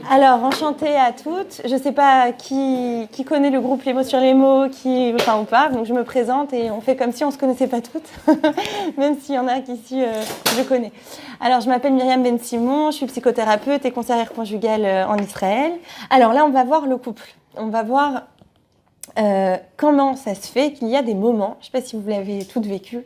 Alors, enchantée à toutes. Je ne sais pas qui connaît le groupe Les mots sur les mots, ou pas. Donc, je me présente et on fait comme si on ne se connaissait pas toutes, même s'il y en a qu'ici je connais. Alors, je m'appelle Myriam Ben Simon, je suis psychothérapeute et conseillère conjugale en Israël. Alors là, on va voir le couple. On va voir comment ça se fait qu'il y a des moments, je ne sais pas si vous l'avez toutes vécu,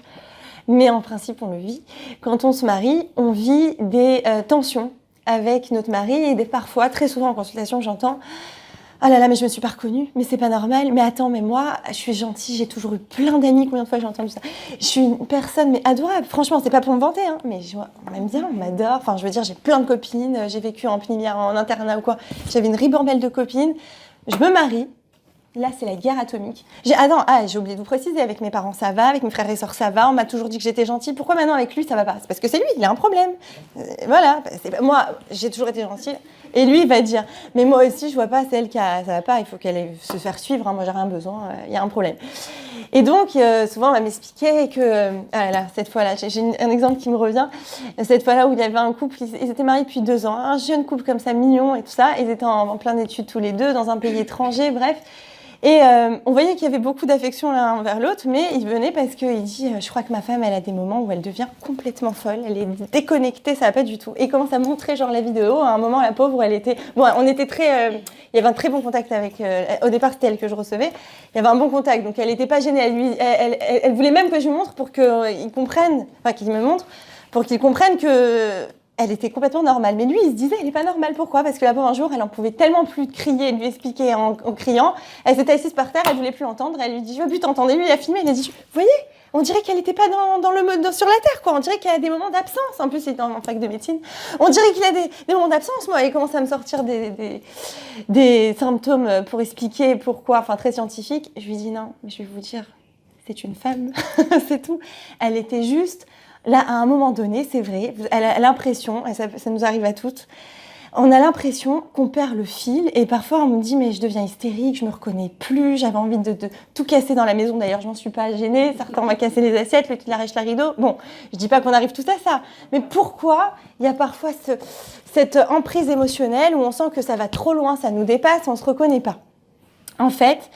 mais en principe, on le vit. Quand on se marie, on vit des tensions avec notre mari et parfois, très souvent en consultation, j'entends « Ah là là, mais je me suis pas reconnue, mais c'est pas normal, mais attends, mais moi, je suis gentille, j'ai toujours eu plein d'amis, combien de fois j'ai entendu ça? Je suis une personne, mais adorable, franchement, c'est pas pour me vanter, hein, mais on m'aime bien, on m'adore, enfin, je veux dire, j'ai plein de copines, j'ai vécu en plénière, en internat ou quoi, j'avais une ribambelle de copines, je me marie. Là, c'est la guerre atomique. J'ai oublié de vous préciser, avec mes parents, ça va, avec mes frères et sœurs, ça va, on m'a toujours dit que j'étais gentille. Pourquoi maintenant avec lui, ça va pas? C'est parce que c'est lui, il a un problème. Voilà, moi, j'ai toujours été gentille. Et lui, il va dire, mais moi aussi, je vois pas celle ça va pas, il faut qu'elle se faire suivre, hein, moi, j'ai rien besoin, il y a un problème. Et donc, souvent, on va m'expliquer que, cette fois-là, j'ai un exemple qui me revient, cette fois-là où il y avait un couple, ils étaient mariés depuis 2 ans, un jeune couple comme ça, mignon et tout ça, ils étaient en plein d'études tous les deux, dans un pays étranger, bref. Et on voyait qu'il y avait beaucoup d'affection l'un envers l'autre, mais il venait parce qu'il dit je crois que ma femme, elle a des moments où elle devient complètement folle, elle est déconnectée, ça va pas du tout. Et il commence à montrer genre la vidéo, à un moment la pauvre où elle était... Bon, on était il y avait un très bon contact avec... au départ, c'était elle que je recevais, il y avait un bon contact, donc elle n'était pas gênée, elle voulait même que je lui montre pour qu'il comprenne, enfin qu'il me montre, pour qu'il comprenne que... Elle était complètement normale. Mais lui, il se disait, elle n'est pas normale. Pourquoi? Parce que là-bas, un jour, elle en pouvait tellement plus de crier et de lui expliquer en criant. Elle s'était assise par terre, elle ne voulait plus l'entendre. Elle lui dit, je veux plus t'entendre. Et lui, il a filmé, il a dit, vous voyez, on dirait qu'elle n'était pas sur la terre, quoi. On dirait qu'il y a des moments d'absence. En plus, il était en fac de médecine. On dirait qu'il y a des moments d'absence. Moi, il commence à me sortir des symptômes pour expliquer pourquoi, enfin, très scientifique. Je lui dis, non, mais je vais vous dire, c'est une femme, c'est tout. Elle était juste... Là, à un moment donné, c'est vrai, elle a l'impression, et ça nous arrive à toutes, on a l'impression qu'on perd le fil et parfois on me dit mais je deviens hystérique, je me reconnais plus, j'avais envie de tout casser dans la maison, d'ailleurs je m'en suis pas gênée, certains m'ont cassé les assiettes, l'autre il arrache la rideau, bon, je dis pas qu'on arrive tous à ça, mais pourquoi il y a parfois cette emprise émotionnelle où on sent que ça va trop loin, ça nous dépasse, on se reconnaît pas. En fait,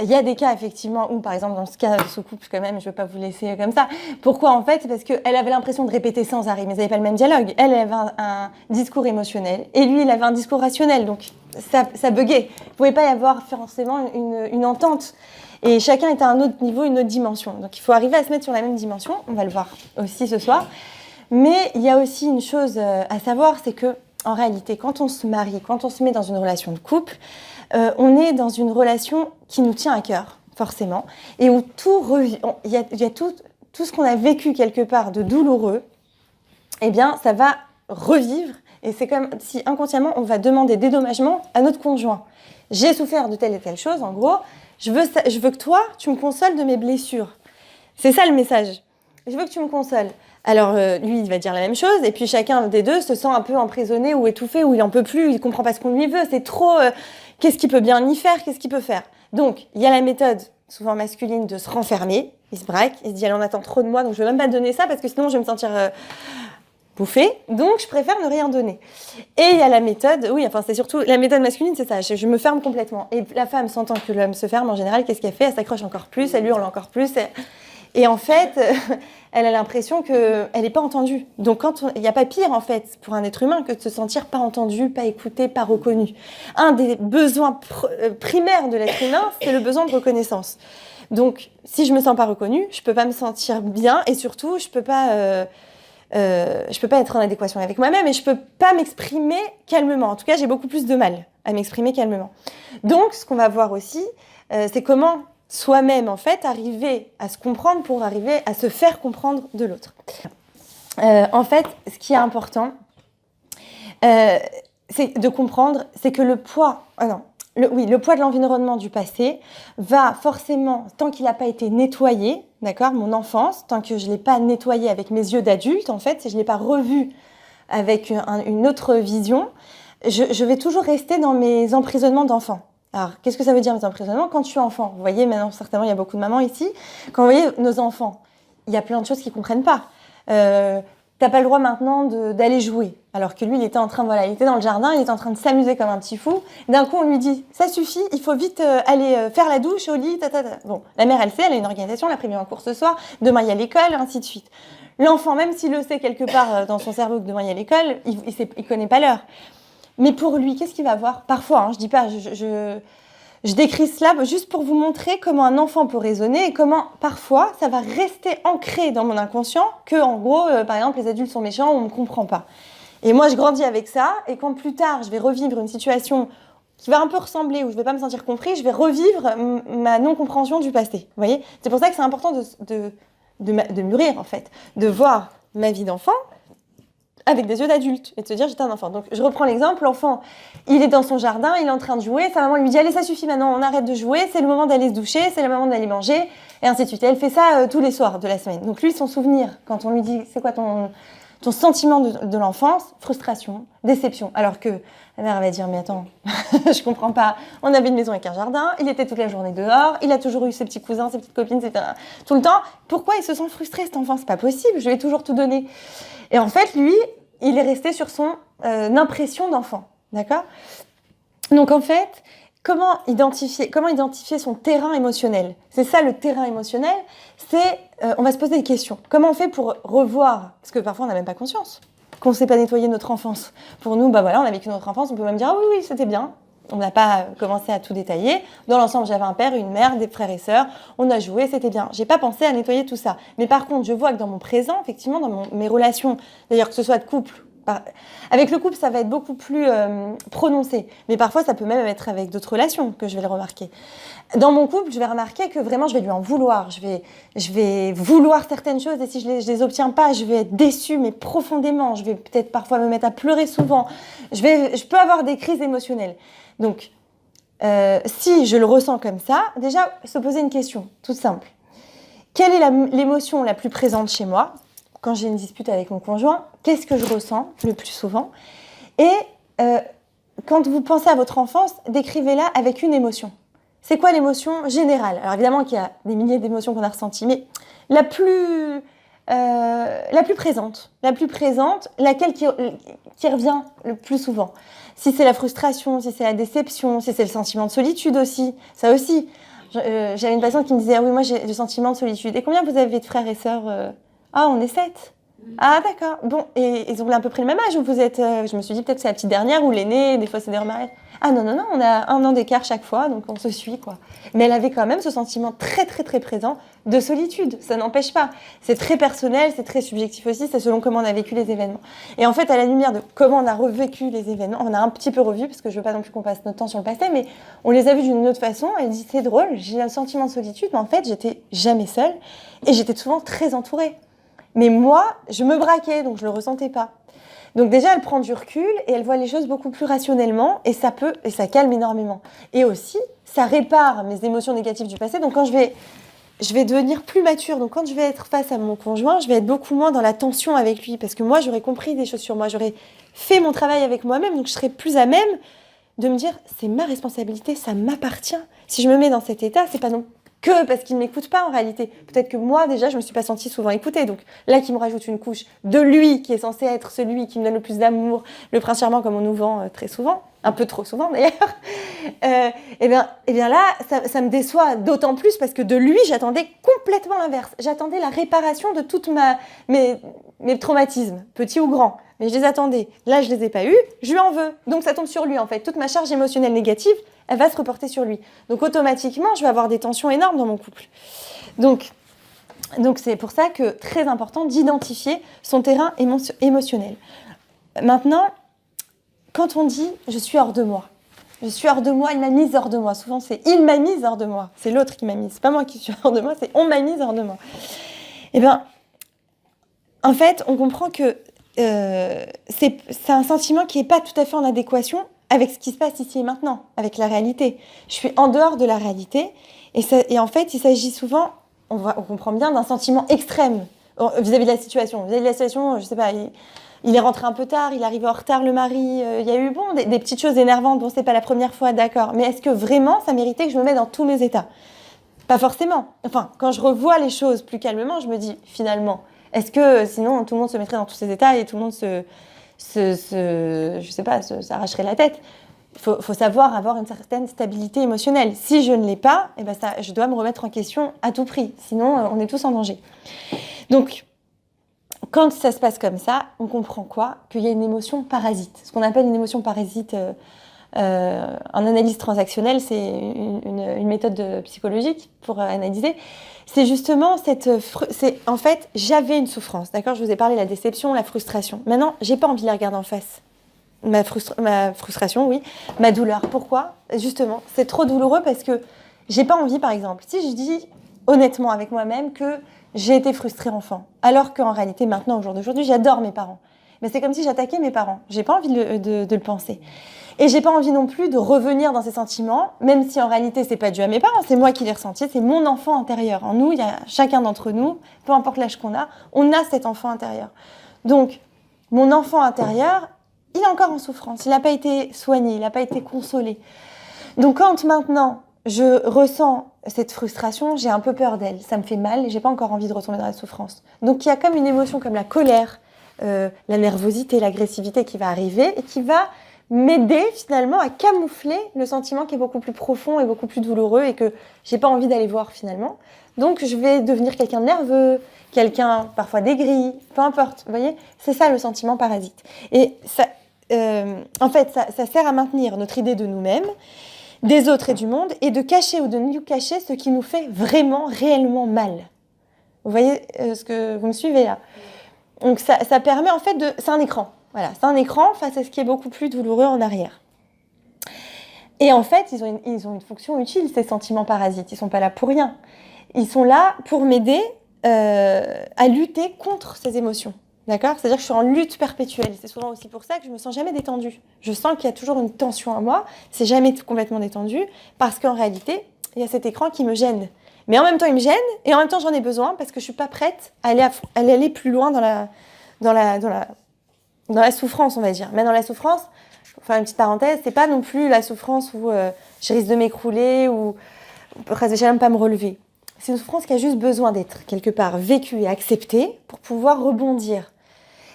il y a des cas effectivement où, par exemple, dans ce cas de ce couple, quand même, je ne veux pas vous laisser comme ça. Pourquoi en fait? Parce qu'elle avait l'impression de répéter sans arrêt, mais ils n'avaient pas le même dialogue. Elle avait un discours émotionnel et lui, il avait un discours rationnel. Donc, ça buguait. Il ne pouvait pas y avoir forcément une entente. Et chacun était à un autre niveau, une autre dimension. Donc, il faut arriver à se mettre sur la même dimension. On va le voir aussi ce soir. Mais il y a aussi une chose à savoir, c'est que en réalité, quand on se marie, quand on se met dans une relation de couple, on est dans une relation qui nous tient à cœur, forcément, et où tout revient. Il y a tout ce qu'on a vécu quelque part de douloureux, eh bien, ça va revivre, et c'est comme si inconsciemment, on va demander dédommagement à notre conjoint. J'ai souffert de telle et telle chose, en gros, je veux que toi, tu me consoles de mes blessures. C'est ça le message. Je veux que tu me consoles. Alors, lui, il va dire la même chose, et puis chacun des deux se sent un peu emprisonné ou étouffé, ou il n'en peut plus, il ne comprend pas ce qu'on lui veut, c'est trop... qu'est-ce qu'il peut bien y faire? Qu'est-ce qu'il peut faire? Donc, il y a la méthode, souvent masculine, de se renfermer, il se braque, il se dit, allez, on attend trop de moi, donc je ne vais même pas donner ça, parce que sinon je vais me sentir bouffée, donc je préfère ne rien donner. Et il y a la méthode, oui, enfin c'est surtout, la méthode masculine, c'est ça, je me ferme complètement. Et la femme, sentant que l'homme se ferme, en général, qu'est-ce qu'elle fait? Elle s'accroche encore plus, elle hurle encore plus, Et en fait, elle a l'impression qu'elle n'est pas entendue. Donc, il n'y a pas pire, en fait, pour un être humain que de se sentir pas entendu, pas écouté, pas reconnu. Un des besoins primaires de l'être humain, c'est le besoin de reconnaissance. Donc, si je me sens pas reconnue, je peux pas me sentir bien et surtout, je peux pas être en adéquation avec moi-même et je peux pas m'exprimer calmement. En tout cas, j'ai beaucoup plus de mal à m'exprimer calmement. Donc, ce qu'on va voir aussi, c'est comment soi-même, en fait, arriver à se comprendre pour arriver à se faire comprendre de l'autre. En fait, ce qui est important, c'est de comprendre, c'est que le poids de l'environnement du passé va forcément, tant qu'il n'a pas été nettoyé, d'accord, mon enfance, tant que je ne l'ai pas nettoyé avec mes yeux d'adulte, en fait, si je ne l'ai pas revu avec une autre vision, je vais toujours rester dans mes emprisonnements d'enfant. Alors, qu'est-ce que ça veut dire, mes emprisonnements? Quand je suis enfant, vous voyez, maintenant, certainement, il y a beaucoup de mamans ici. Quand vous voyez nos enfants, il y a plein de choses qu'ils ne comprennent pas. T'as pas le droit maintenant d'aller jouer. Alors que lui, il était en train, voilà, il était dans le jardin, il était en train de s'amuser comme un petit fou. D'un coup, on lui dit, ça suffit, il faut vite aller faire la douche au lit, Bon, la mère, elle sait, elle a une organisation, elle a prévu un cours ce soir, demain il y a l'école, ainsi de suite. L'enfant, même s'il le sait quelque part dans son cerveau que demain il y a l'école, il connaît pas l'heure. Mais pour lui, qu'est-ce qu'il va voir? Parfois, je dis pas, je décris cela juste pour vous montrer comment un enfant peut raisonner et comment, parfois, ça va rester ancré dans mon inconscient que, en gros, par exemple, les adultes sont méchants ou on ne me comprend pas. Et moi, je grandis avec ça, et quand plus tard, je vais revivre une situation qui va un peu ressembler, où je ne vais pas me sentir compris, je vais revivre ma non-compréhension du passé. Vous voyez? C'est pour ça que c'est important de mûrir, en fait, de voir ma vie d'enfant avec des yeux d'adulte, et de se dire, j'étais un enfant. Donc, je reprends l'exemple, l'enfant, il est dans son jardin, il est en train de jouer, sa maman lui dit, allez, ça suffit maintenant, on arrête de jouer, c'est le moment d'aller se doucher, c'est le moment d'aller manger, et ainsi de suite. Et elle fait ça tous les soirs de la semaine. Donc, lui, son souvenir, quand on lui dit, c'est quoi ton sentiment de l'enfance, frustration, déception. Alors que la mère va dire, mais attends, je comprends pas. On avait une maison avec un jardin, il était toute la journée dehors, il a toujours eu ses petits cousins, ses petites copines, etc. Tout le temps. Pourquoi il se sent frustré, cet enfant? C'est pas possible, je lui ai toujours tout donné. Et en fait, lui, il est resté sur son impression d'enfant. D'accord? Donc en fait, comment identifier son terrain émotionnel? C'est ça le terrain émotionnel, on va se poser des questions. Comment on fait pour revoir? Parce que parfois on n'a même pas conscience qu'on ne sait pas nettoyer notre enfance. Pour nous, bah voilà, on a vécu notre enfance, on peut même dire ah oui, oui, c'était bien. On n'a pas commencé à tout détailler. Dans l'ensemble, j'avais un père, une mère, des frères et sœurs. On a joué, c'était bien. J'ai pas pensé à nettoyer tout ça. Mais par contre, je vois que dans mon présent, effectivement, dans mes relations, d'ailleurs que ce soit de couple, avec le couple, ça va être beaucoup plus prononcé. Mais parfois, ça peut même être avec d'autres relations que je vais le remarquer. Dans mon couple, je vais remarquer que vraiment, je vais lui en vouloir. Je vais vouloir certaines choses et si je les obtiens pas, je vais être déçue, mais profondément. Je vais peut-être parfois me mettre à pleurer souvent. Je peux avoir des crises émotionnelles. Donc, si je le ressens comme ça, déjà, se poser une question toute simple. Quelle est l'émotion la plus présente chez moi ? Quand j'ai une dispute avec mon conjoint, qu'est-ce que je ressens le plus souvent? Et quand vous pensez à votre enfance, décrivez-la avec une émotion. C'est quoi l'émotion générale? Alors évidemment qu'il y a des milliers d'émotions qu'on a ressenties, mais la plus présente, laquelle qui revient le plus souvent. Si c'est la frustration, si c'est la déception, si c'est le sentiment de solitude aussi, ça aussi. J'avais une patiente qui me disait ah oui, moi j'ai le sentiment de solitude. Et combien vous avez de frères et sœurs? Ah, on est 7. Ah, d'accord. Bon, et ils ont à peu près le même âge ou vous êtes... je me suis dit peut-être que c'est la petite dernière ou l'aînée, des fois c'est des remariages. Ah non, on a 1 an d'écart chaque fois, donc on se suit, quoi. Mais elle avait quand même ce sentiment très, très, très présent de solitude. Ça n'empêche pas. C'est très personnel, c'est très subjectif aussi, c'est selon comment on a vécu les événements. Et en fait, à la lumière de comment on a revécu les événements, on a un petit peu revu, parce que je veux pas non plus qu'on passe notre temps sur le passé, mais on les a vus d'une autre façon. Elle dit, c'est drôle, j'ai un sentiment de solitude, mais en fait, j'étais jamais seule et j'étais souvent très entourée. Mais moi, je me braquais, donc je le ressentais pas. Donc déjà, elle prend du recul et elle voit les choses beaucoup plus rationnellement et ça calme énormément. Et aussi, ça répare mes émotions négatives du passé. Donc quand je vais devenir plus mature. Donc quand je vais être face à mon conjoint, je vais être beaucoup moins dans la tension avec lui parce que moi, j'aurais compris des choses sur moi, j'aurais fait mon travail avec moi-même, donc je serais plus à même de me dire, c'est ma responsabilité, ça m'appartient. Si je me mets dans cet état, c'est pas non que parce qu'il ne m'écoute pas en réalité. Peut-être que moi, déjà, je ne me suis pas sentie souvent écoutée. Donc là, qui me rajoute une couche de lui, qui est censé être celui qui me donne le plus d'amour, le prince charmant comme on nous vend très souvent, un peu trop souvent d'ailleurs, et bien là, ça me déçoit d'autant plus parce que de lui, j'attendais complètement l'inverse. J'attendais la réparation de tous mes traumatismes, petits ou grands. Mais je les attendais. Là, je les ai pas eus, je lui en veux. Donc ça tombe sur lui en fait. Toute ma charge émotionnelle négative, elle va se reporter sur lui. Donc automatiquement, je vais avoir des tensions énormes dans mon couple. Donc c'est pour ça que très important d'identifier son terrain émotionnel. Maintenant, quand on dit « je suis hors de moi », il m'a mise hors de moi. Souvent, c'est « il m'a mise hors de moi ». C'est l'autre qui m'a mise. C'est pas moi qui suis hors de moi, c'est « on m'a mise hors de moi ». Eh bien, en fait, on comprend que c'est un sentiment qui n'est pas tout à fait en adéquation avec ce qui se passe ici et maintenant, avec la réalité. Je suis en dehors de la réalité et en fait, il s'agit souvent, on comprend bien, d'un sentiment extrême vis-à-vis de la situation. Vis-à-vis de la situation, je sais pas, il est rentré un peu tard, il est arrivé en retard le mari, il y a eu des petites choses énervantes, c'est pas la première fois, d'accord. Mais est-ce que vraiment ça méritait que je me mette dans tous mes états? Pas forcément. Enfin, quand je revois les choses plus calmement, je me dis finalement, est-ce que sinon tout le monde se mettrait dans tous ces états et tout le monde je sais pas, s'arracherait la tête. Il faut savoir avoir une certaine stabilité émotionnelle. Si je ne l'ai pas, eh ben je dois me remettre en question à tout prix. Sinon, on est tous en danger. Donc, quand ça se passe comme ça, on comprend quoi? Qu'il y a une émotion parasite. Ce qu'on appelle une émotion parasite en analyse transactionnelle, c'est une méthode psychologique pour analyser. C'est justement en fait, j'avais une souffrance, d'accord? Je vous ai parlé de la déception, la frustration. Maintenant, j'ai pas envie de la regarder en face. Ma frustration, oui. Ma douleur. Pourquoi? Justement, c'est trop douloureux parce que j'ai pas envie, par exemple. Si je dis honnêtement avec moi-même que j'ai été frustrée enfant, alors qu'en réalité, maintenant, au jour d'aujourd'hui, j'adore mes parents. Mais c'est comme si j'attaquais mes parents. J'ai pas envie de le penser. Et j'ai pas envie non plus de revenir dans ces sentiments, même si en réalité, c'est pas dû à mes parents, c'est moi qui l'ai ressenti, c'est mon enfant intérieur. En nous, il y a chacun d'entre nous, peu importe l'âge qu'on a, on a cet enfant intérieur. Donc, mon enfant intérieur, il est encore en souffrance, il n'a pas été soigné, il n'a pas été consolé. Donc quand maintenant je ressens cette frustration, j'ai un peu peur d'elle, ça me fait mal et j'ai pas encore envie de retomber dans la souffrance. Donc il y a comme une émotion comme la colère, la nervosité, l'agressivité qui va arriver et qui va m'aider finalement à camoufler le sentiment qui est beaucoup plus profond et beaucoup plus douloureux et que j'ai pas envie d'aller voir finalement. Donc je vais devenir quelqu'un de nerveux, quelqu'un parfois d'aigri, peu importe, vous voyez, c'est ça le sentiment parasite. Et ça, en fait, ça sert à maintenir notre idée de nous-mêmes, des autres et du monde, et de cacher ou de nous cacher ce qui nous fait vraiment, réellement mal. Vous voyez ce que vous me suivez là? Donc ça permet en fait c'est un écran. Voilà, c'est un écran face à ce qui est beaucoup plus douloureux en arrière. Et en fait, ils ont une fonction utile, ces sentiments parasites. Ils sont pas là pour rien. Ils sont là pour m'aider à lutter contre ces émotions. D'accord? C'est-à-dire que je suis en lutte perpétuelle. C'est souvent aussi pour ça que je me sens jamais détendue. Je sens qu'il y a toujours une tension en moi. C'est jamais complètement détendu parce qu'en réalité, il y a cet écran qui me gêne. Mais en même temps, il me gêne et en même temps, j'en ai besoin parce que je suis pas prête à aller plus loin dans la souffrance, on va dire. Mais dans la souffrance, pour faire une petite parenthèse, c'est pas non plus la souffrance où je risque de m'écrouler ou je n'aime pas me relever. C'est une souffrance qui a juste besoin d'être quelque part vécue et acceptée pour pouvoir rebondir.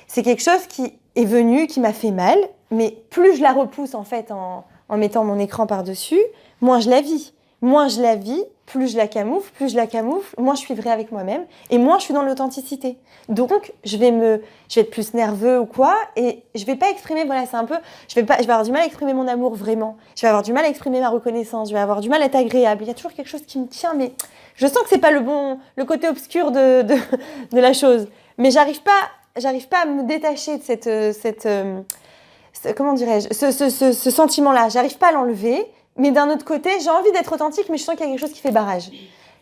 C'est quelque chose qui est venu, qui m'a fait mal, mais plus je la repousse en fait en mettant mon écran par-dessus, moins je la vis. Moins je la vis, plus je la camoufle, moins je suis vraie avec moi-même et moins je suis dans l'authenticité. Donc, je vais être plus nerveux ou quoi et je vais pas exprimer, voilà, c'est un peu, je vais avoir du mal à exprimer mon amour vraiment. Je vais avoir du mal à exprimer ma reconnaissance, je vais avoir du mal à être agréable. Il y a toujours quelque chose qui me tient, mais je sens que c'est pas le côté obscur de la chose. Mais j'arrive pas à me détacher de comment dirais-je, ce sentiment-là. J'arrive pas à l'enlever. Mais d'un autre côté, j'ai envie d'être authentique, mais je sens qu'il y a quelque chose qui fait barrage.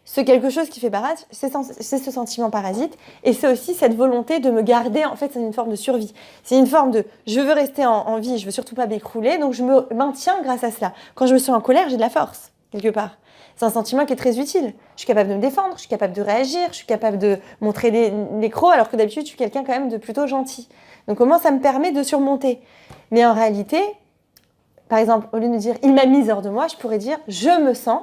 Ce quelque chose qui fait barrage, c'est ce sentiment parasite. Et c'est aussi cette volonté de me garder. En fait, c'est une forme de survie. C'est une forme de je veux rester en vie, je veux surtout pas m'écrouler, donc je me maintiens grâce à cela. Quand je me sens en colère, j'ai de la force, quelque part. C'est un sentiment qui est très utile. Je suis capable de me défendre, je suis capable de réagir, je suis capable de montrer les crocs, alors que d'habitude, je suis quelqu'un quand même de plutôt gentil. Donc, comment ça me permet de surmonter? Mais en réalité, par exemple, au lieu de dire « il m'a mise hors de moi », je pourrais dire « je me sens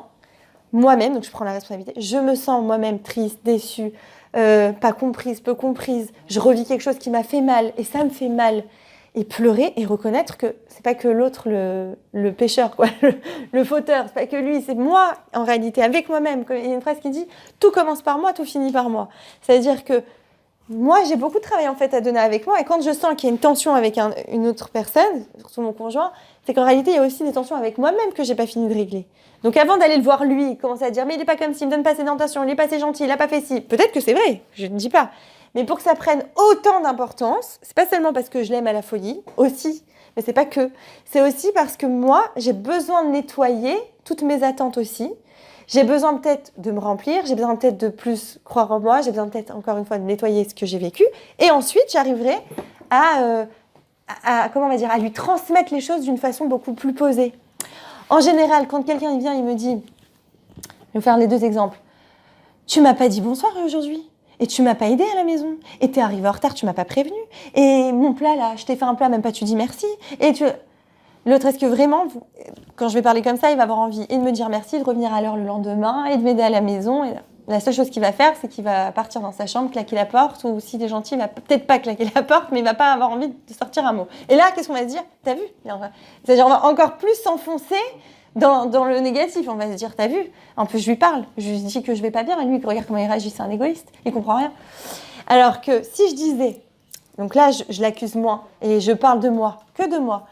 moi-même », donc je prends la responsabilité, « je me sens moi-même triste, déçue, pas comprise, peu comprise, je revis quelque chose qui m'a fait mal et ça me fait mal ». Et pleurer et reconnaître que c'est pas que l'autre le pécheur, quoi, le fauteur, c'est pas que lui, c'est moi en réalité, avec moi-même. Il y a une phrase qui dit « tout commence par moi, tout finit par moi ». C'est-à-dire que moi, j'ai beaucoup de travail en fait à donner avec moi et quand je sens qu'il y a une tension avec une autre personne, surtout mon conjoint, c'est qu'en réalité, il y a aussi des tensions avec moi-même que j'ai pas fini de régler. Donc avant d'aller le voir lui, commencer à dire « mais il est pas comme ci, il me donne pas ses tentations, il est pas assez gentil, il a pas fait ci ». Peut-être que c'est vrai, je ne dis pas. Mais pour que ça prenne autant d'importance, c'est pas seulement parce que je l'aime à la folie, aussi, mais c'est pas que. C'est aussi parce que moi, j'ai besoin de nettoyer toutes mes attentes aussi. J'ai besoin peut-être de me remplir, j'ai besoin peut-être de plus croire en moi, j'ai besoin peut-être encore une fois de nettoyer ce que j'ai vécu. Et ensuite, j'arriverai comment on va dire, à lui transmettre les choses d'une façon beaucoup plus posée. En général, quand quelqu'un vient, il me dit, je vais vous faire les deux exemples. Tu m'as pas dit bonsoir aujourd'hui. Et tu m'as pas aidé à la maison. Et t'es arrivé en retard, tu m'as pas prévenu. Et mon plat là, je t'ai fait un plat, même pas tu dis merci. Et l'autre, est-ce que vraiment, quand je vais parler comme ça, il va avoir envie et de me dire merci, de revenir à l'heure le lendemain et de m'aider à la maison. La seule chose qu'il va faire, c'est qu'il va partir dans sa chambre, claquer la porte, ou s'il est gentil, il va peut-être pas claquer la porte, mais il va pas avoir envie de sortir un mot. Et là, qu'est-ce qu'on va se dire? T'as vu? C'est-à-dire, on va encore plus s'enfoncer dans le négatif. On va se dire, t'as vu? En plus, je lui parle, je lui dis que je vais pas bien, et lui, regarde comment il réagit, c'est un égoïste, il comprend rien. Alors que si je disais, donc là, je l'accuse moi, et je parle de moi, que de moi.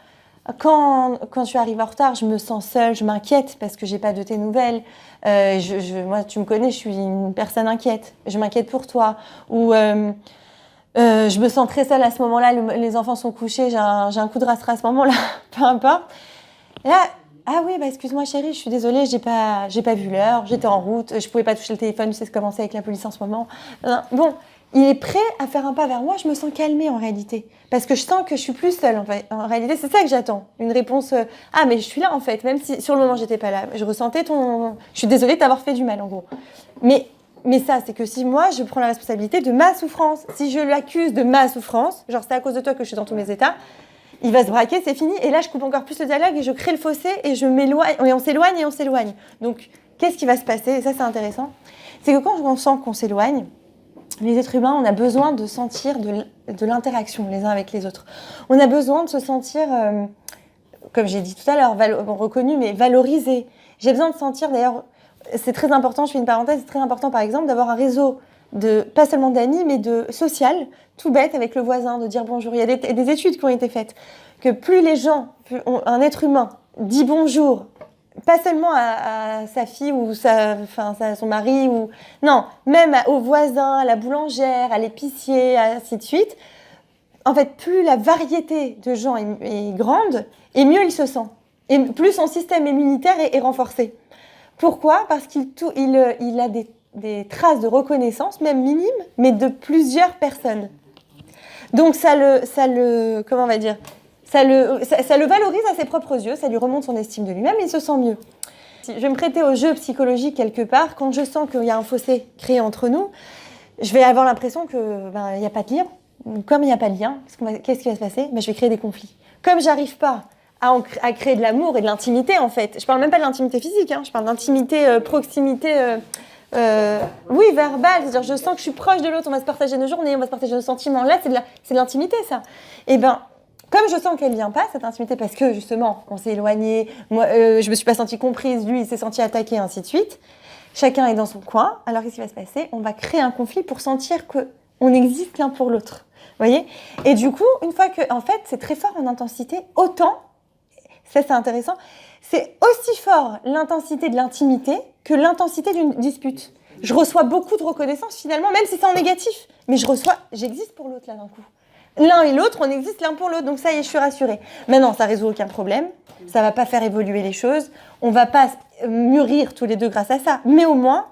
Quand je arrive en retard, je me sens seule, je m'inquiète parce que j'ai pas de tes nouvelles. Moi, tu me connais, je suis une personne inquiète. Je m'inquiète pour toi. Ou je me sens très seule à ce moment-là. Les enfants sont couchés, j'ai un coup de rastrerie à ce moment-là. Peu importe. Et là, ah oui, bah excuse-moi chérie, je suis désolée, j'ai pas vu l'heure, j'étais en route, je pouvais pas toucher le téléphone, tu sais ce comment c'est avec la police en ce moment. Bon. Il est prêt à faire un pas vers moi, je me sens calmée en réalité. Parce que je sens que je suis plus seule en fait. En réalité, c'est ça que j'attends. Une réponse, ah mais je suis là en fait, même si sur le moment j'étais pas là. Je ressentais je suis désolée de t'avoir fait du mal en gros. Mais ça, c'est que si moi je prends la responsabilité de ma souffrance, si je l'accuse de ma souffrance, genre c'est à cause de toi que je suis dans tous mes états, il va se braquer, c'est fini. Et là, je coupe encore plus le dialogue et je crée le fossé et je m'éloigne, et on s'éloigne et on s'éloigne. Donc, qu'est-ce qui va se passer? Et ça, c'est intéressant. C'est que quand on sent qu'on s'éloigne, les êtres humains, on a besoin de sentir de l'interaction les uns avec les autres. On a besoin de se sentir, comme j'ai dit tout à l'heure, reconnu, mais valorisé. J'ai besoin de sentir, d'ailleurs, c'est très important, je fais une parenthèse, c'est très important par exemple d'avoir un réseau, pas seulement d'amis, mais de social, tout bête avec le voisin, de dire bonjour. Il y a des études qui ont été faites, que plus les gens, un être humain dit bonjour, pas seulement à sa fille ou son mari, non, même aux voisins, à la boulangère, à l'épicier, ainsi de suite. En fait, plus la variété de gens est grande, et mieux il se sent. Et plus son système immunitaire est renforcé. Pourquoi? Parce qu'il a des traces de reconnaissance, même minimes, mais de plusieurs personnes. Donc comment on va dire? Ça le valorise à ses propres yeux, ça lui remonte son estime de lui-même et il se sent mieux. Je vais me prêter au jeu psychologique quelque part. Quand je sens qu'il y a un fossé créé entre nous, je vais avoir l'impression qu'il n'y a pas de lien. Comme il n'y a pas de lien, qu'est-ce qui va se passer? Je vais créer des conflits. Comme j'arrive pas à créer de l'amour et de l'intimité, en fait, je parle même pas de l'intimité physique, je parle d'intimité, proximité, oui, verbale, c'est-à-dire je sens que je suis proche de l'autre, on va se partager nos journées, on va se partager nos sentiments. Là, c'est de l'intimité, ça. Et comme je sens qu'elle vient pas, cette intimité, parce que justement, on s'est éloigné, moi, je me suis pas sentie comprise, lui, il s'est senti attaqué, ainsi de suite. Chacun est dans son coin. Alors, qu'est-ce qui va se passer? On va créer un conflit pour sentir qu'on existe l'un pour l'autre. Vous voyez? Et du coup, une fois que, en fait, c'est très fort en intensité, autant, ça c'est intéressant, c'est aussi fort l'intensité de l'intimité que l'intensité d'une dispute. Je reçois beaucoup de reconnaissance finalement, même si c'est en négatif, mais j'existe pour l'autre là d'un coup. L'un et l'autre, on existe l'un pour l'autre, donc ça y est, je suis rassurée. Maintenant, ça résout aucun problème, ça va pas faire évoluer les choses, on va pas mûrir tous les deux grâce à ça, mais au moins,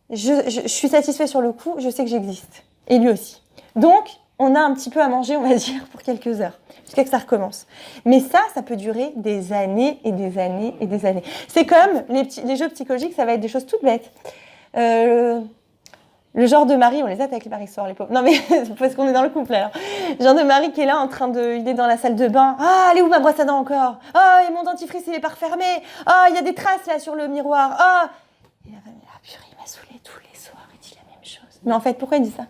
je suis satisfaite sur le coup, je sais que j'existe, et lui aussi. Donc, on a un petit peu à manger, on va dire, pour quelques heures, jusqu'à que ça recommence. Mais ça peut durer des années et des années et des années. C'est comme les jeux psychologiques, ça va être des choses toutes bêtes. Le genre de mari, on les attaque les paris soirs, les pauvres. Non mais, parce qu'on est dans le couple alors. Le genre de mari qui est là il est dans la salle de bain. Ah, elle est où ma brosse à dents encore? Ah, et mon dentifrice, il est pas refermé. Ah, il y a des traces là sur le miroir. Ah, et la femme, purée, il m'a saoulé tous les soirs, il dit la même chose. Mais en fait, pourquoi il dit ça?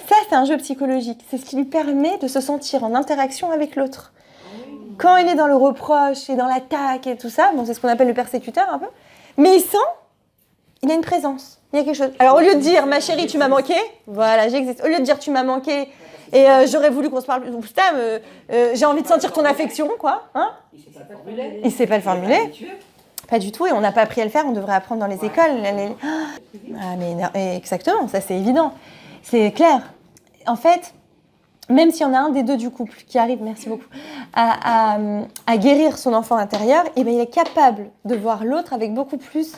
Ça, c'est un jeu psychologique. C'est ce qui lui permet de se sentir en interaction avec l'autre. Quand il est dans le reproche et dans l'attaque et tout ça, c'est ce qu'on appelle le persécuteur un peu, mais il a une présence, il y a quelque chose. Alors au lieu de dire « ma chérie, tu m'as manqué », voilà, j'existe. Au lieu de dire « tu m'as manqué » et j'aurais voulu qu'on se parle plus, putain, j'ai envie de sentir ton affection, quoi. Hein? Il sait pas le formuler. Pas du tout, et on n'a pas appris à le faire, on devrait apprendre dans les écoles. Ah mais exactement, ça c'est évident. C'est clair. En fait, même s'il y en a un des deux du couple qui arrive, merci beaucoup, à guérir son enfant intérieur, il est capable de voir l'autre avec beaucoup plus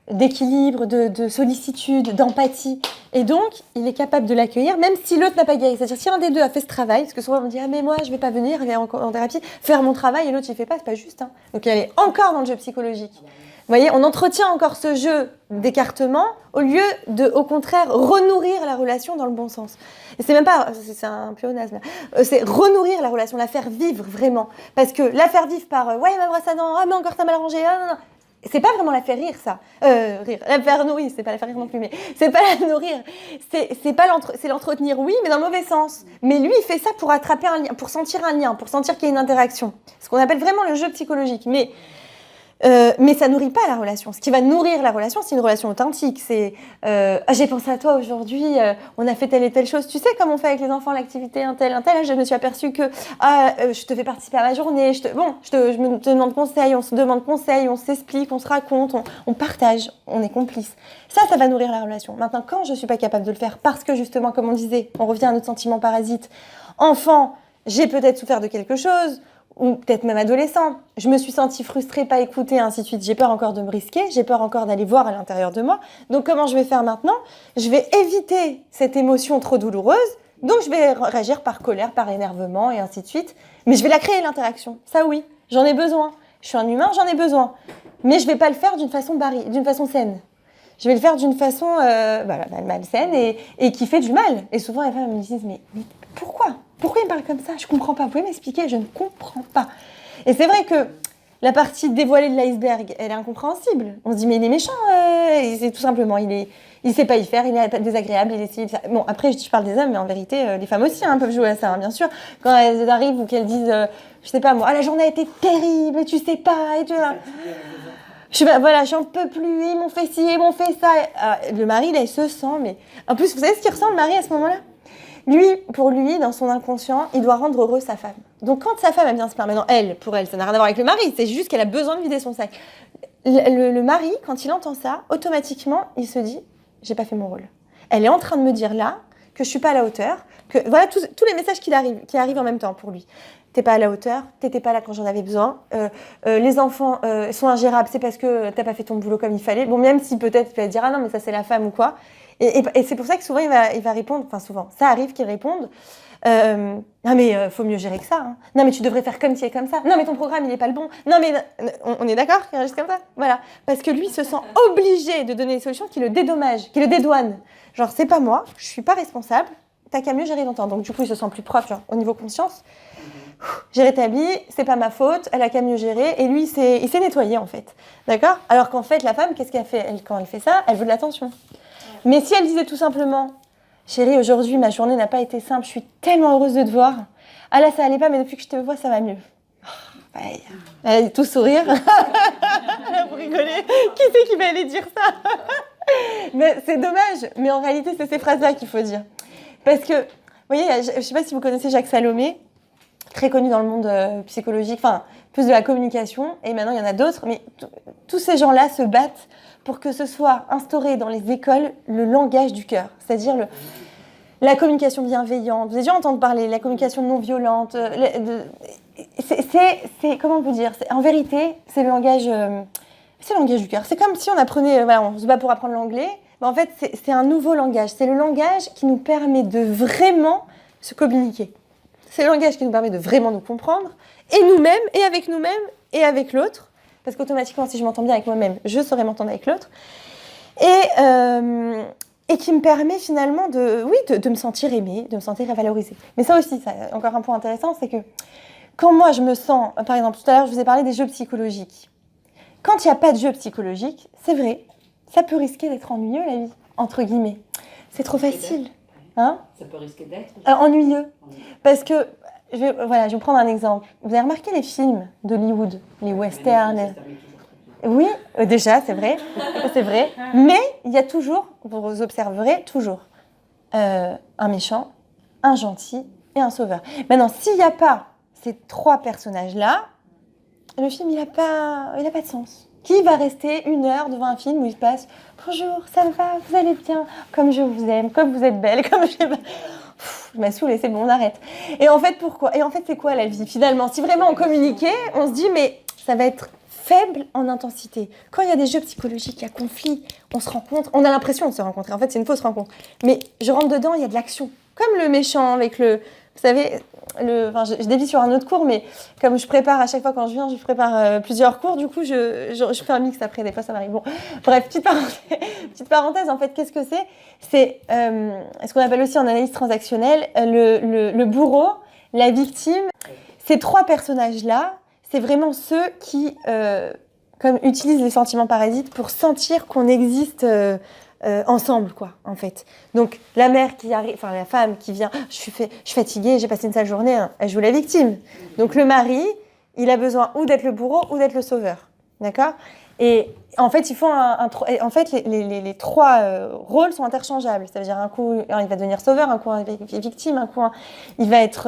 d'équilibre, de sollicitude, d'empathie. Et donc, il est capable de l'accueillir, même si l'autre n'a pas guéri. C'est-à-dire, si un des deux a fait ce travail, parce que souvent on me dit « Ah mais moi, je ne vais pas venir en thérapie, faire mon travail », et l'autre, il ne fait pas, c'est pas juste. Donc, elle est encore dans le jeu psychologique. Vous voyez, on entretient encore ce jeu d'écartement au lieu de, au contraire, renourrir la relation dans le bon sens. Et c'est même pas, c'est un pléonasme, c'est renourrir la relation, la faire vivre vraiment. Parce que la faire vivre par « Ouais, ma brosse à dents, ah mais encore t'as mal rangé, ah non, non ». c'est pas vraiment la faire rire, ça. Rire. La faire nourrir, c'est pas la faire rire non plus, mais c'est pas la nourrir. C'est l'entretenir, oui, mais dans le mauvais sens. Mais lui, il fait ça pour attraper un lien, pour sentir un lien, pour sentir qu'il y a une interaction. Ce qu'on appelle vraiment le jeu psychologique. Mais ça nourrit pas la relation. Ce qui va nourrir la relation, c'est une relation authentique. C'est j'ai pensé à toi aujourd'hui, on a fait telle et telle chose. Tu sais comme on fait avec les enfants l'activité un tel. Je me suis aperçue que je te fais participer à ma journée. Je te demande conseil, on se demande conseil, on s'explique, on se raconte, on partage, on est complice. Ça va nourrir la relation. Maintenant, quand je suis pas capable de le faire parce que justement, comme on disait, on revient à notre sentiment parasite. Enfant, j'ai peut-être souffert de quelque chose. Ou peut-être même adolescent, je me suis sentie frustrée, pas écoutée, ainsi de suite. J'ai peur encore de me risquer, j'ai peur encore d'aller voir à l'intérieur de moi. Donc comment je vais faire maintenant ? Je vais éviter cette émotion trop douloureuse, donc je vais réagir par colère, par énervement et ainsi de suite. Mais je vais la créer, l'interaction. Ça oui, j'en ai besoin. Je suis un humain, j'en ai besoin. Mais je vais pas le faire d'une façon saine. Je vais le faire d'une façon malsaine et qui fait du mal. Et souvent les femmes me disent mais pourquoi ? Pourquoi il me parle comme ça ? Je comprends pas. Vous pouvez m'expliquer ? Je ne comprends pas. Et c'est vrai que la partie dévoilée de l'iceberg, elle est incompréhensible. On se dit mais il est méchant. C'est tout simplement, il sait pas y faire, il est désagréable, il essaye de faire. Bon après je parle des hommes, mais en vérité les femmes aussi peuvent jouer à ça, bien sûr. Quand elles arrivent ou qu'elles disent, je sais pas moi, la journée a été terrible et tu sais pas et tu vois. J'en peux plus, ils m'ont fait ci, ils m'ont fait ça. Le mari là il se sent, mais en plus vous savez ce qu'il ressent le mari à ce moment-là ? Lui, pour lui, dans son inconscient, il doit rendre heureux sa femme. Donc quand sa femme vient se plaindre, maintenant pour elle, ça n'a rien à voir avec le mari, c'est juste qu'elle a besoin de vider son sac. Le mari, quand il entend ça, automatiquement, il se dit, j'ai pas fait mon rôle. Elle est en train de me dire là que je suis pas à la hauteur, que voilà tous les messages qui arrivent en même temps pour lui. T'es pas à la hauteur, t'étais pas là quand j'en avais besoin, les enfants sont ingérables, c'est parce que t'as pas fait ton boulot comme il fallait. Bon, même si peut-être tu vas dire, ah non, mais ça c'est la femme ou quoi. Et c'est pour ça que souvent il va répondre, enfin souvent, ça arrive qu'il réponde, non mais faut mieux gérer que ça, hein. Non mais tu devrais faire comme ci et comme ça, non mais ton programme il est pas le bon, non mais on est d'accord qu'il réagisse comme ça, voilà, parce que lui se sent obligé de donner des solutions qui le dédommagent, qui le dédouanent, genre c'est pas moi, je suis pas responsable, t'as qu'à mieux gérer ton temps, donc du coup il se sent plus proche, genre au niveau conscience. J'ai rétabli, c'est pas ma faute, elle a qu'à mieux gérer, et lui il s'est nettoyé en fait, d'accord ? Alors qu'en fait la femme, qu'est-ce qu'elle fait quand elle fait ça ? Elle veut de l'attention. Mais si elle disait tout simplement, chérie, aujourd'hui ma journée n'a pas été simple, je suis tellement heureuse de te voir. Ah là ça allait pas, mais depuis que je te vois ça va mieux. Oh, ouais. Elle a tout sourire. Vous rigolez. Qui c'est qui va aller dire ça ? Mais c'est dommage. Mais en réalité c'est ces phrases-là qu'il faut dire. Parce que, vous voyez, je sais pas si vous connaissez Jacques Salomé, très connu dans le monde psychologique, enfin plus de la communication, et maintenant il y en a d'autres, mais tous ces gens-là se battent pour que ce soit instauré dans les écoles le langage du cœur, c'est-à-dire la communication bienveillante. Vous avez déjà entendu parler, la communication non violente. C'est comment vous dire, en vérité, c'est le langage du cœur. C'est comme si on apprenait, on se bat pour apprendre l'anglais, mais en fait, c'est un nouveau langage. C'est le langage qui nous permet de vraiment se communiquer. C'est le langage qui nous permet de vraiment nous comprendre, et nous-mêmes, et avec l'autre. Parce qu'automatiquement, si je m'entends bien avec moi-même, je saurai m'entendre avec l'autre. Et qui me permet finalement de me sentir aimée, de me sentir valorisée. Mais ça aussi, encore un point intéressant, c'est que quand moi je me sens, par exemple, tout à l'heure je vous ai parlé des jeux psychologiques. Quand il n'y a pas de jeu psychologique, c'est vrai, ça peut risquer d'être ennuyeux la vie, entre guillemets. C'est trop facile. Hein ? Ça peut risquer d'être ennuyeux. Parce que, je vais vous prendre un exemple. Vous avez remarqué les films d'Hollywood, les westerns ? Oui, déjà, c'est vrai. Mais il y a toujours, vous observerez toujours, un méchant, un gentil et un sauveur. Maintenant, s'il n'y a pas ces trois personnages-là, le film, il n'a pas de sens. Qui va rester 1 heure devant un film où il se passe « Bonjour, ça va, vous allez bien, comme je vous aime, comme vous êtes belle, comme je... » Je m'ai saoulée, c'est bon, on arrête. Et en fait, pourquoi ? Et en fait, c'est quoi la vie, finalement ? Si vraiment on communiquait, on se dit « Mais ça va être faible en intensité. » Quand il y a des jeux psychologiques, il y a conflit, on se rencontre, on a l'impression de se rencontrer. En fait, c'est une fausse rencontre. Mais je rentre dedans, il y a de l'action. Comme le méchant avec le... Vous savez, je dévie sur un autre cours, mais comme je prépare à chaque fois quand je viens, je prépare plusieurs cours, du coup, je fais un mix après, des fois ça m'arrive. Bon, bref, petite parenthèse, en fait, qu'est-ce que c'est ? C'est ce qu'on appelle aussi en analyse transactionnelle, le bourreau, la victime. Ces trois personnages-là, c'est vraiment ceux qui comme utilise les sentiments parasites pour sentir qu'on existe ensemble, quoi, en fait. Donc, la mère qui arrive, enfin, la femme qui vient, je suis fatiguée, j'ai passé une sale journée, hein, elle joue la victime. Donc, le mari, il a besoin ou d'être le bourreau ou d'être le sauveur. D'accord ? Et en fait, il faut en fait, les trois rôles sont interchangeables. Ça veut dire un coup, il va devenir sauveur, un coup, il va être victime, un coup, il va être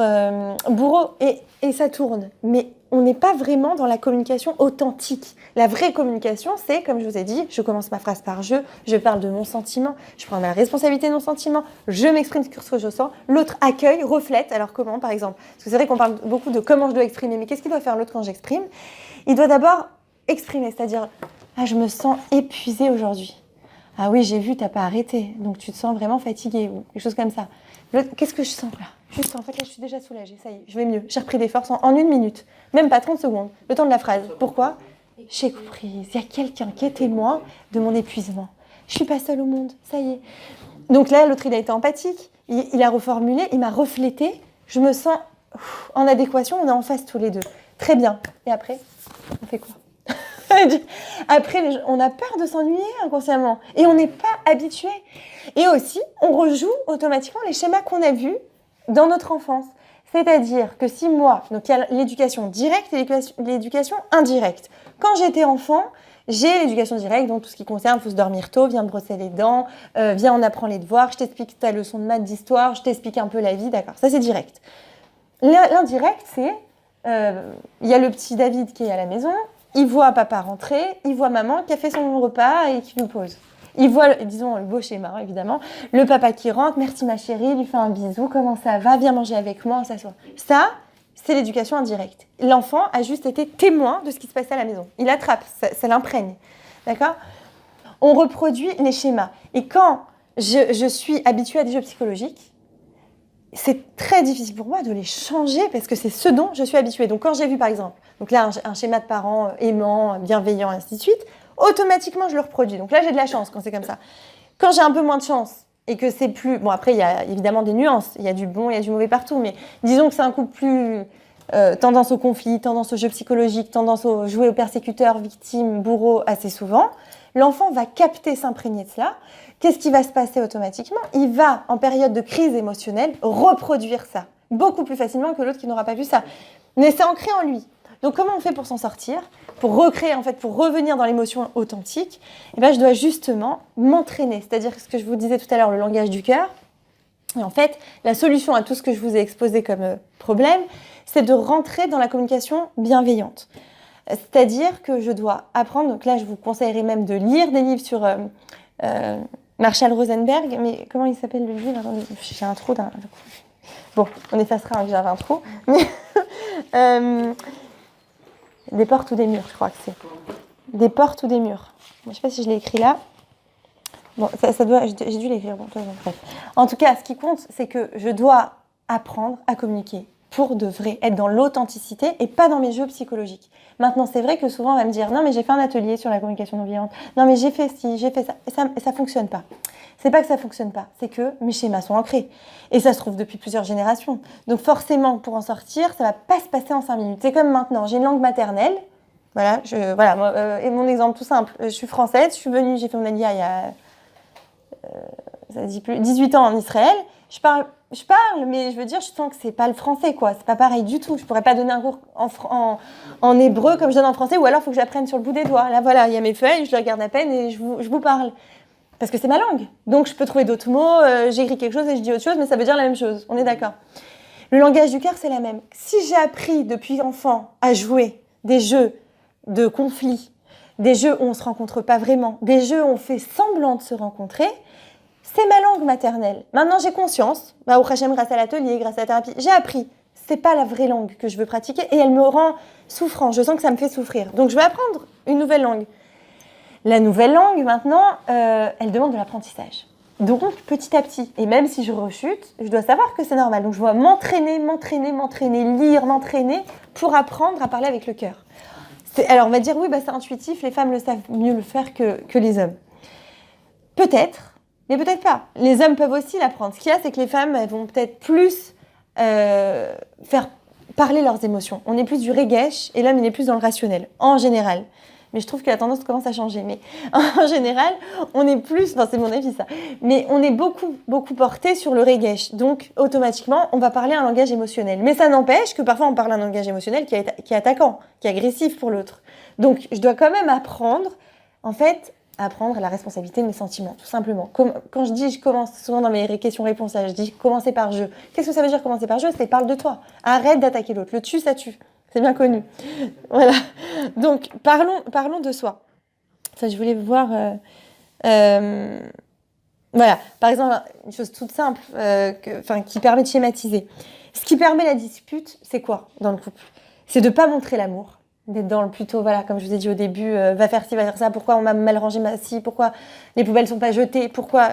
bourreau, et ça tourne. Mais on n'est pas vraiment dans la communication authentique. La vraie communication, c'est, comme je vous ai dit, je commence ma phrase par je parle de mon sentiment, je prends la responsabilité de mon sentiment, je m'exprime sur ce que je sens, l'autre accueille, reflète. Alors comment, par exemple ? Parce que c'est vrai qu'on parle beaucoup de comment je dois exprimer, mais qu'est-ce qu'il doit faire l'autre quand j'exprime ? Il doit d'abord exprimer, c'est-à-dire « Ah, je me sens épuisée aujourd'hui. Ah oui, j'ai vu, t'as pas arrêté, donc tu te sens vraiment fatiguée » ou quelque chose comme ça. Qu'est-ce que je sens là ? Juste, en fait, là, je suis déjà soulagée, ça y est, je vais mieux. J'ai repris des forces en 1 minute, même pas 30 secondes, le temps de la phrase. Pourquoi ? J'ai compris, il y a quelqu'un qui est témoin de mon épuisement. Je suis pas seule au monde, ça y est. Donc là, l'autre, il a été empathique, il a reformulé, il m'a reflété, je me sens en adéquation, on est en face tous les deux. Très bien. Et après, on fait quoi ? Après, on a peur de s'ennuyer inconsciemment et on n'est pas habitué. Et aussi, on rejoue automatiquement les schémas qu'on a vus dans notre enfance. C'est-à-dire que si moi, donc il y a l'éducation directe et l'éducation indirecte. Quand j'étais enfant, j'ai l'éducation directe, donc tout ce qui concerne, il faut se dormir tôt, viens te brosser les dents, viens on apprend les devoirs, je t'explique ta leçon de maths, d'histoire, je t'explique un peu la vie, d'accord, ça c'est direct. L'indirect, c'est, il y a le petit David qui est à la maison, il voit papa rentrer, il voit maman qui a fait son repas et qui nous pose. Il voit, disons, le beau schéma, évidemment, le papa qui rentre, merci ma chérie, lui fait un bisou, comment ça va, viens manger avec moi, on s'assoit. Ça, c'est l'éducation indirecte. L'enfant a juste été témoin de ce qui se passait à la maison. Il attrape, ça l'imprègne, d'accord ? On reproduit les schémas. Et quand je suis habituée à des jeux psychologiques, c'est très difficile pour moi de les changer parce que c'est ce dont je suis habituée. Donc quand j'ai vu par exemple, donc là un schéma de parents aimants, bienveillants, et ainsi de suite, automatiquement je le reproduis. Donc là j'ai de la chance quand c'est comme ça. Quand j'ai un peu moins de chance et que c'est plus... Bon après il y a évidemment des nuances, il y a du bon, il y a du mauvais partout, mais disons que c'est un couple plus tendance au conflit, tendance au jeu psychologique, tendance au jouer au persécuteur, victime, bourreau assez souvent, l'enfant va capter, s'imprégner de cela. Qu'est-ce qui va se passer automatiquement ? Il va, en période de crise émotionnelle, reproduire ça, beaucoup plus facilement que l'autre qui n'aura pas vu ça. Mais c'est ancré en lui. Donc comment on fait pour s'en sortir ? Pour recréer, en fait, pour revenir dans l'émotion authentique, eh ben, je dois justement m'entraîner. C'est-à-dire ce que je vous disais tout à l'heure, le langage du cœur. Et en fait, la solution à tout ce que je vous ai exposé comme problème, c'est de rentrer dans la communication bienveillante. C'est-à-dire que je dois apprendre, donc là je vous conseillerais même de lire des livres sur Marshall Rosenberg, mais comment il s'appelle le livre ? J'ai un trou d'un coup. Bon, on effacera que j'avais un trou. Mais, des portes ou des murs, je crois que c'est. Des portes ou des murs. Je ne sais pas si je l'ai écrit là. Bon, ça doit, j'ai dû l'écrire. Bon, bref. En tout cas, ce qui compte, c'est que je dois apprendre à communiquer pour de vrai, être dans l'authenticité et pas dans mes jeux psychologiques. Maintenant, c'est vrai que souvent, on va me dire « Non, mais j'ai fait un atelier sur la communication non violente. Non, mais j'ai fait ci, j'ai fait ça. » Et ça fonctionne pas. C'est pas que ça fonctionne pas, c'est que mes schémas sont ancrés. Et ça se trouve depuis plusieurs générations. Donc forcément, pour en sortir, ça va pas se passer en 5 minutes. C'est comme maintenant, j'ai une langue maternelle. Voilà, et mon exemple tout simple. Je suis française, je suis venue, j'ai fait mon alia il y a... ça dit plus, 18 ans en Israël. Je parle, mais je veux dire, je sens que c'est pas le français, quoi. C'est pas pareil du tout. Je pourrais pas donner un cours en hébreu comme je donne en français, ou alors il faut que j'apprenne sur le bout des doigts. Là, voilà, il y a mes feuilles, je les regarde à peine et je vous parle. Parce que c'est ma langue. Donc, je peux trouver d'autres mots, j'écris quelque chose et je dis autre chose, mais ça veut dire la même chose. On est d'accord. Le langage du cœur, c'est la même. Si j'ai appris depuis enfant à jouer des jeux de conflit, des jeux où on ne se rencontre pas vraiment, des jeux où on fait semblant de se rencontrer, c'est ma langue maternelle. Maintenant, j'ai conscience, au Hachem, grâce à l'atelier, grâce à la thérapie, j'ai appris. C'est pas la vraie langue que je veux pratiquer et elle me rend souffrant. Je sens que ça me fait souffrir. Donc, je vais apprendre une nouvelle langue. La nouvelle langue, maintenant, elle demande de l'apprentissage. Donc, petit à petit, et même si je rechute, je dois savoir que c'est normal. Donc, je dois m'entraîner, lire, m'entraîner pour apprendre à parler avec le cœur. Alors, on va dire, oui, c'est intuitif, les femmes le savent mieux le faire que les hommes. Peut-être, mais peut-être pas. Les hommes peuvent aussi l'apprendre. Ce qu'il y a, c'est que les femmes, elles vont peut-être plus faire parler leurs émotions. On est plus du regesh et l'homme, il est plus dans le rationnel, en général. mais je trouve que la tendance commence à changer. Mais en général, on est plus, enfin c'est mon avis ça, mais on est beaucoup porté sur le regesh. Donc automatiquement, on va parler un langage émotionnel. Mais ça n'empêche que parfois on parle un langage émotionnel qui est attaquant, qui est agressif pour l'autre. Donc je dois quand même apprendre, en fait, apprendre la responsabilité de mes sentiments, tout simplement. Quand je commence souvent dans mes questions-réponses, je dis commencer par je. Qu'est-ce que ça veut dire commencer par je? C'est parle de toi. Arrête d'attaquer l'autre. Le tue, ça tue. C'est bien connu. Voilà. Donc, parlons de soi. Ça, je voulais voir. Voilà. Par exemple, une chose toute simple qui permet de schématiser. Ce qui permet la dispute, c'est quoi dans le couple? C'est de ne pas montrer l'amour. D'être dans le plutôt, voilà, comme je vous ai dit au début, va faire ci, va faire ça, pourquoi on m'a mal rangé ma scie, pourquoi les poubelles sont pas jetées, pourquoi...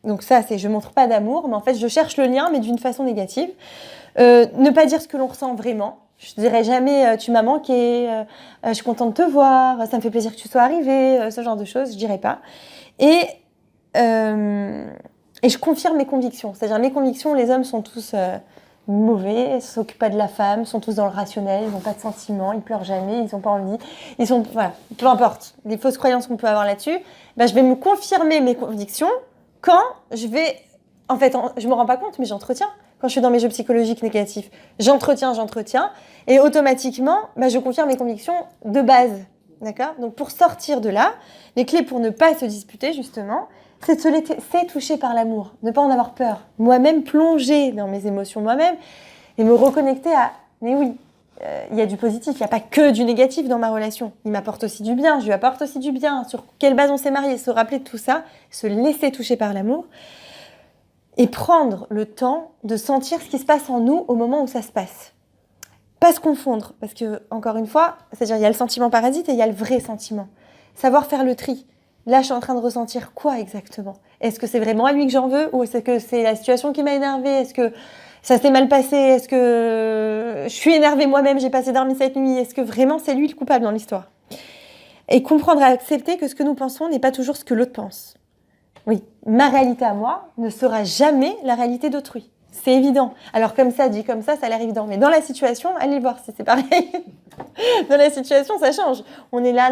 Donc ça, c'est je montre pas d'amour, mais en fait, je cherche le lien, mais d'une façon négative. Ne pas dire ce que l'on ressent vraiment. Je dirais jamais, tu m'as manqué, je suis contente de te voir, ça me fait plaisir que tu sois arrivée, ce genre de choses, je dirais pas. Et je confirme mes convictions. C'est-à-dire, mes convictions, les hommes sont tous... mauvais, ils s'occupent pas de la femme, sont tous dans le rationnel, ils n'ont pas de sentiments, ils pleurent jamais, ils n'ont pas envie, voilà, peu importe, les fausses croyances qu'on peut avoir là-dessus, je vais me confirmer mes convictions quand je vais, en fait, je me rends pas compte, mais j'entretiens. Quand je suis dans mes jeux psychologiques négatifs, j'entretiens, et automatiquement, je confirme mes convictions de base, d'accord? Donc pour sortir de là, les clés pour ne pas se disputer, justement, c'est de se laisser toucher par l'amour, ne pas en avoir peur. Moi-même, plonger dans mes émotions moi-même et me reconnecter à... Mais oui, il y a du positif, il n'y a pas que du négatif dans ma relation. Il m'apporte aussi du bien, je lui apporte aussi du bien. Sur quelle base on s'est mariés, se rappeler de tout ça, se laisser toucher par l'amour et prendre le temps de sentir ce qui se passe en nous au moment où ça se passe. Pas se confondre, parce que, encore une fois, c'est-à-dire il y a le sentiment parasite et il y a le vrai sentiment. Savoir faire le tri. Là, je suis en train de ressentir quoi exactement? Est-ce que c'est vraiment à lui que j'en veux? Ou est-ce que c'est la situation qui m'a énervée? Est-ce que ça s'est mal passé? Est-ce que je suis énervée moi-même? J'ai pas assez dormi cette nuit? Est-ce que vraiment c'est lui le coupable dans l'histoire? Et comprendre et accepter que ce que nous pensons n'est pas toujours ce que l'autre pense. Oui, ma réalité à moi ne sera jamais la réalité d'autrui. C'est évident. Alors comme ça, dit comme ça a l'air évident. Mais dans la situation, allez voir si c'est pareil. Dans la situation, ça change. On est là,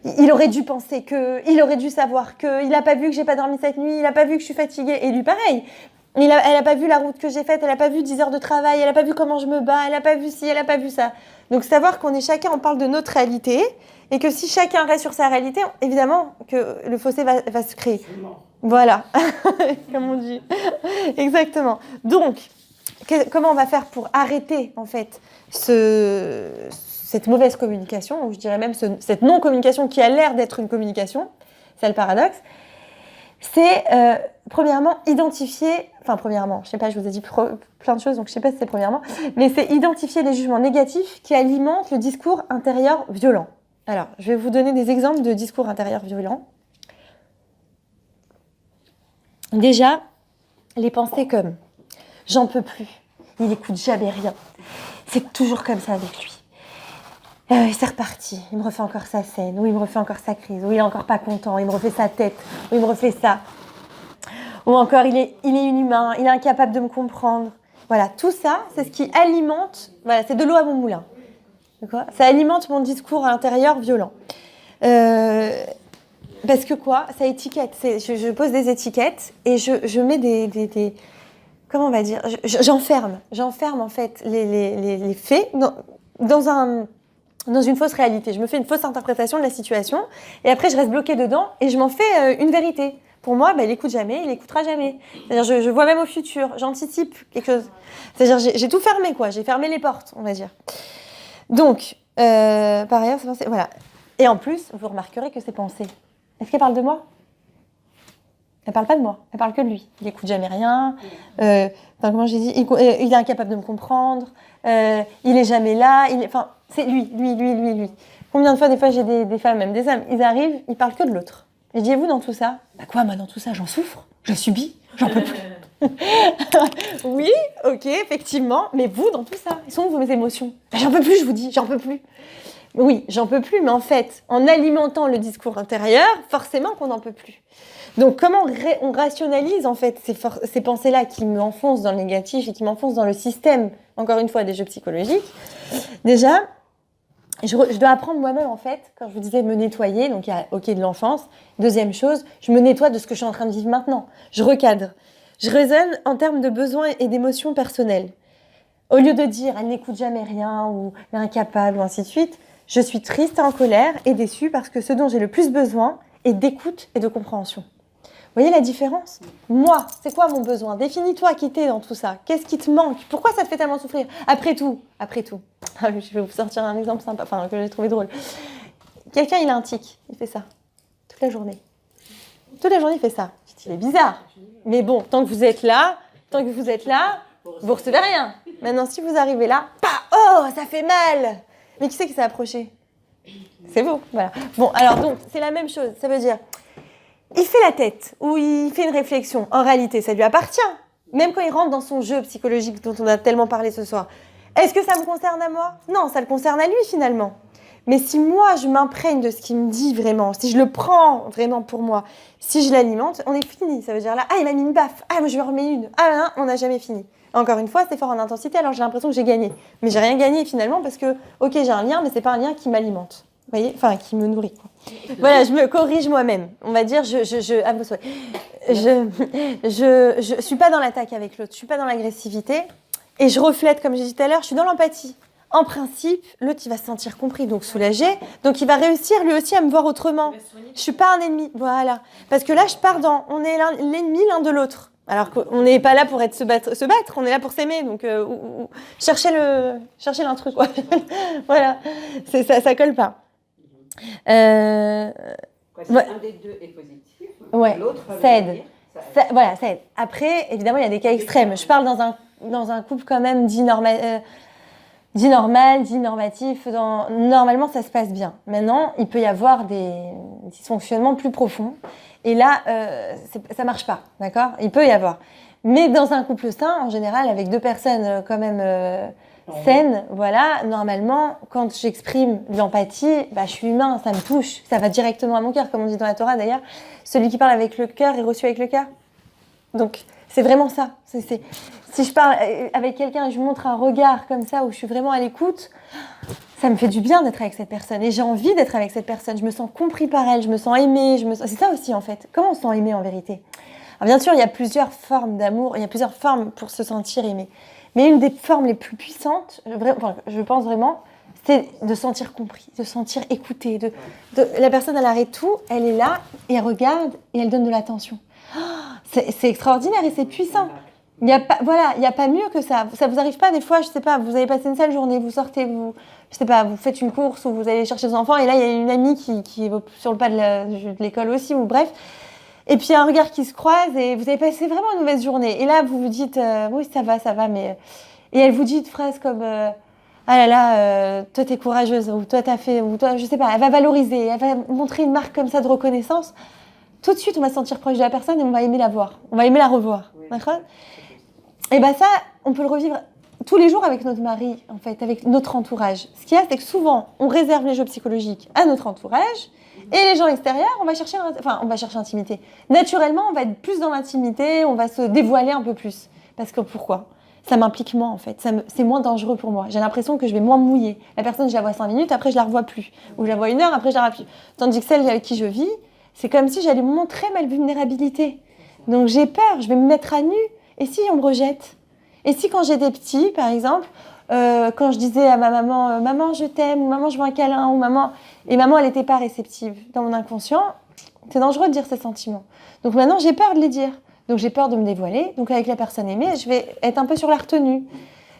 il aurait dû penser que, il aurait dû savoir que, il n'a pas vu que j'ai pas dormi cette nuit, il n'a pas vu que je suis fatiguée. Et lui, pareil. Elle n'a pas vu la route que j'ai faite, elle n'a pas vu 10 heures de travail, elle n'a pas vu comment je me bats, elle n'a pas vu ci, elle n'a pas vu ça. Donc savoir qu'on est chacun, on parle de notre réalité, et que si chacun reste sur sa réalité, évidemment que le fossé va se créer. Voilà, comme on dit. Exactement. Donc, comment on va faire pour arrêter, en fait, cette mauvaise communication, ou je dirais même cette non-communication qui a l'air d'être une communication, c'est le paradoxe, c'est premièrement identifier, je sais pas, je vous ai dit plein de choses, donc je sais pas si c'est premièrement, mais c'est identifier les jugements négatifs qui alimentent le discours intérieur violent. Alors, je vais vous donner des exemples de discours intérieurs violents. Déjà, les pensées comme « j'en peux plus, il écoute jamais rien, c'est toujours comme ça avec lui. C'est reparti, il me refait encore sa scène, ou il me refait encore sa crise, ou il est encore pas content, il me refait sa tête, ou il me refait ça. Ou encore, il est inhumain, il est incapable de me comprendre. » Voilà, tout ça, c'est ce qui alimente, voilà, c'est de l'eau à mon moulin. D'accord ? Ça alimente mon discours intérieur violent. Parce que quoi ? Ça étiquette. Je pose des étiquettes et je mets des comment on va dire ? J'enferme en fait les faits dans une fausse réalité. Je me fais une fausse interprétation de la situation et après je reste bloquée dedans et je m'en fais une vérité. Pour moi, il n'écoute jamais, il n'écoutera jamais. C'est-à-dire, je vois même au futur, j'anticipe quelque chose. C'est-à-dire, j'ai tout fermé, quoi. J'ai fermé les portes, on va dire. Donc, par ailleurs, ces pensées, voilà. Et en plus, vous remarquerez que ces pensées, est-ce qu'elles parlent de moi ? Elle parle pas de moi, elle parle que de lui. Il écoute jamais rien. Comment j'ai dit, il est incapable de me comprendre. Il est jamais là. C'est lui. Combien de fois, des fois, j'ai des femmes, même des hommes, ils arrivent, ils parlent que de l'autre. Et je dis, et vous dans tout ça ? Quoi, moi dans tout ça, j'en souffre, je subis, j'en peux plus. Oui, ok, effectivement, mais vous dans tout ça, ils sont où vos émotions ? J'en peux plus, je vous dis, j'en peux plus. Oui, j'en peux plus, mais en fait, en alimentant le discours intérieur, forcément qu'on n'en peut plus. Donc, comment on rationalise, en fait, ces pensées-là qui m'enfoncent dans le négatif et qui m'enfoncent dans le système, encore une fois, des jeux psychologiques ? Déjà, Je dois apprendre moi-même, en fait, quand je vous disais me nettoyer, donc il y a OK de l'enfance. Deuxième chose, je me nettoie de ce que je suis en train de vivre maintenant. Je recadre. Je raisonne en termes de besoins et d'émotions personnelles. Au lieu de dire « elle n'écoute jamais rien » ou « elle est incapable » ou ainsi de suite, je suis triste, en colère et déçue parce que ce dont j'ai le plus besoin est d'écoute et de compréhension. Vous voyez la différence ? Moi, c'est quoi mon besoin ? Définis-toi qui t'es dans tout ça. Qu'est-ce qui te manque ? Pourquoi ça te fait tellement souffrir ? Après tout. Ah oui, je vais vous sortir un exemple sympa, enfin que j'ai trouvé drôle. Quelqu'un, il a un tic, il fait ça toute la journée. Toute la journée, il fait ça. Il est bizarre. Mais bon, tant que vous êtes là, vous recevez rien. Maintenant, si vous arrivez là, oh, ça fait mal. Mais qui c'est qui s'est approché ? C'est vous, voilà. Bon, alors donc, c'est la même chose. Ça veut dire, il fait la tête ou il fait une réflexion. En réalité, ça lui appartient. Même quand il rentre dans son jeu psychologique dont on a tellement parlé ce soir. Est-ce que ça me concerne à moi ? Non, ça le concerne à lui finalement. Mais si moi, je m'imprègne de ce qu'il me dit vraiment, si je le prends vraiment pour moi, si je l'alimente, on est fini. Ça veut dire là, il m'a mis une baffe. Moi, je lui en remets une. Non, on n'a jamais fini. Encore une fois, c'est fort en intensité, alors j'ai l'impression que j'ai gagné. Mais j'ai rien gagné finalement parce que, OK, j'ai un lien, mais c'est pas un lien qui m'alimente. Vous voyez ? Enfin, qui me nourrit, quoi. Voilà, je me corrige moi-même. On va dire, je suis pas dans l'attaque avec l'autre, je suis pas dans l'agressivité. Et je reflète, comme j'ai dit tout à l'heure, je suis dans l'empathie. En principe, l'autre, il va se sentir compris, donc soulagé. Donc, il va réussir, lui aussi, à me voir autrement. Je suis pas un ennemi, voilà. Parce que là, on est l'ennemi l'un de l'autre. Alors qu'on n'est pas là pour se battre, on est là pour s'aimer. Donc, cherchez l'intrus, quoi. Voilà, ça colle pas. Si un des deux est positif, l'autre ça aide. Ça aide. Après, évidemment, il y a des cas extrêmes. Je parle dans un couple quand même dit normal, dit normatif. Normalement, ça se passe bien. Maintenant, il peut y avoir des dysfonctionnements plus profonds. Et là, ça marche pas, d'accord ? Il peut y avoir. Mais dans un couple sain, en général, avec deux personnes quand même saines, voilà, normalement, quand j'exprime de l'empathie, je suis humain, ça me touche, ça va directement à mon cœur, comme on dit dans la Torah d'ailleurs. Celui qui parle avec le cœur est reçu avec le cœur. Donc, c'est vraiment ça. Si je parle avec quelqu'un et je lui montre un regard comme ça, où je suis vraiment à l'écoute, ça me fait du bien d'être avec cette personne. Et j'ai envie d'être avec cette personne. Je me sens compris par elle, je me sens aimée. C'est ça aussi, en fait. Comment on se sent aimé, en vérité ? Alors, bien sûr, il y a plusieurs formes d'amour, il y a plusieurs formes pour se sentir aimé. Mais une des formes les plus puissantes, je pense vraiment, c'est de sentir compris, de sentir écouté. La personne, elle arrête tout, elle est là, et elle regarde, et elle donne de l'attention. C'est extraordinaire et c'est puissant. Il n'y a pas mieux que ça. Ça vous arrive pas des fois, je sais pas, vous avez passé une sale journée, vous sortez, vous faites une course ou vous allez chercher vos enfants et là il y a une amie qui est sur le pas de l'école aussi ou bref. Et puis il y a un regard qui se croise et vous avez passé vraiment une mauvaise journée. Et là vous vous dites oui ça va mais et elle vous dit une phrase comme ah là là toi t'es courageuse ou toi t'as fait ou toi je sais pas, elle va valoriser, elle va montrer une marque comme ça de reconnaissance. Tout de suite, on va se sentir proche de la personne et on va aimer la voir. On va aimer la revoir. Oui. D'accord ? Et ça, on peut le revivre tous les jours avec notre mari, en fait, avec notre entourage. Ce qu'il y a, c'est que souvent, on réserve les jeux psychologiques à notre entourage et les gens extérieurs, on va chercher l'intimité. Naturellement, on va être plus dans l'intimité, on va se dévoiler un peu plus. Parce que pourquoi ? Ça m'implique moins, en fait. C'est moins dangereux pour moi. J'ai l'impression que je vais moins me mouiller. La personne, je la vois 5 minutes, après, je la revois plus. Ou je la vois 1 heure, après, je la revois plus. Tandis que celle avec qui je vis, c'est comme si j'allais montrer ma vulnérabilité. Donc j'ai peur, je vais me mettre à nu. Et si on me rejette ? Et si quand j'étais petit, par exemple, quand je disais à ma maman « Maman, je t'aime » ou « Maman, je veux un câlin » ou « Maman… » Et maman, elle n'était pas réceptive. Dans mon inconscient, c'est dangereux de dire ces sentiments. Donc maintenant, j'ai peur de les dire. Donc j'ai peur de me dévoiler. Donc avec la personne aimée, je vais être un peu sur la retenue.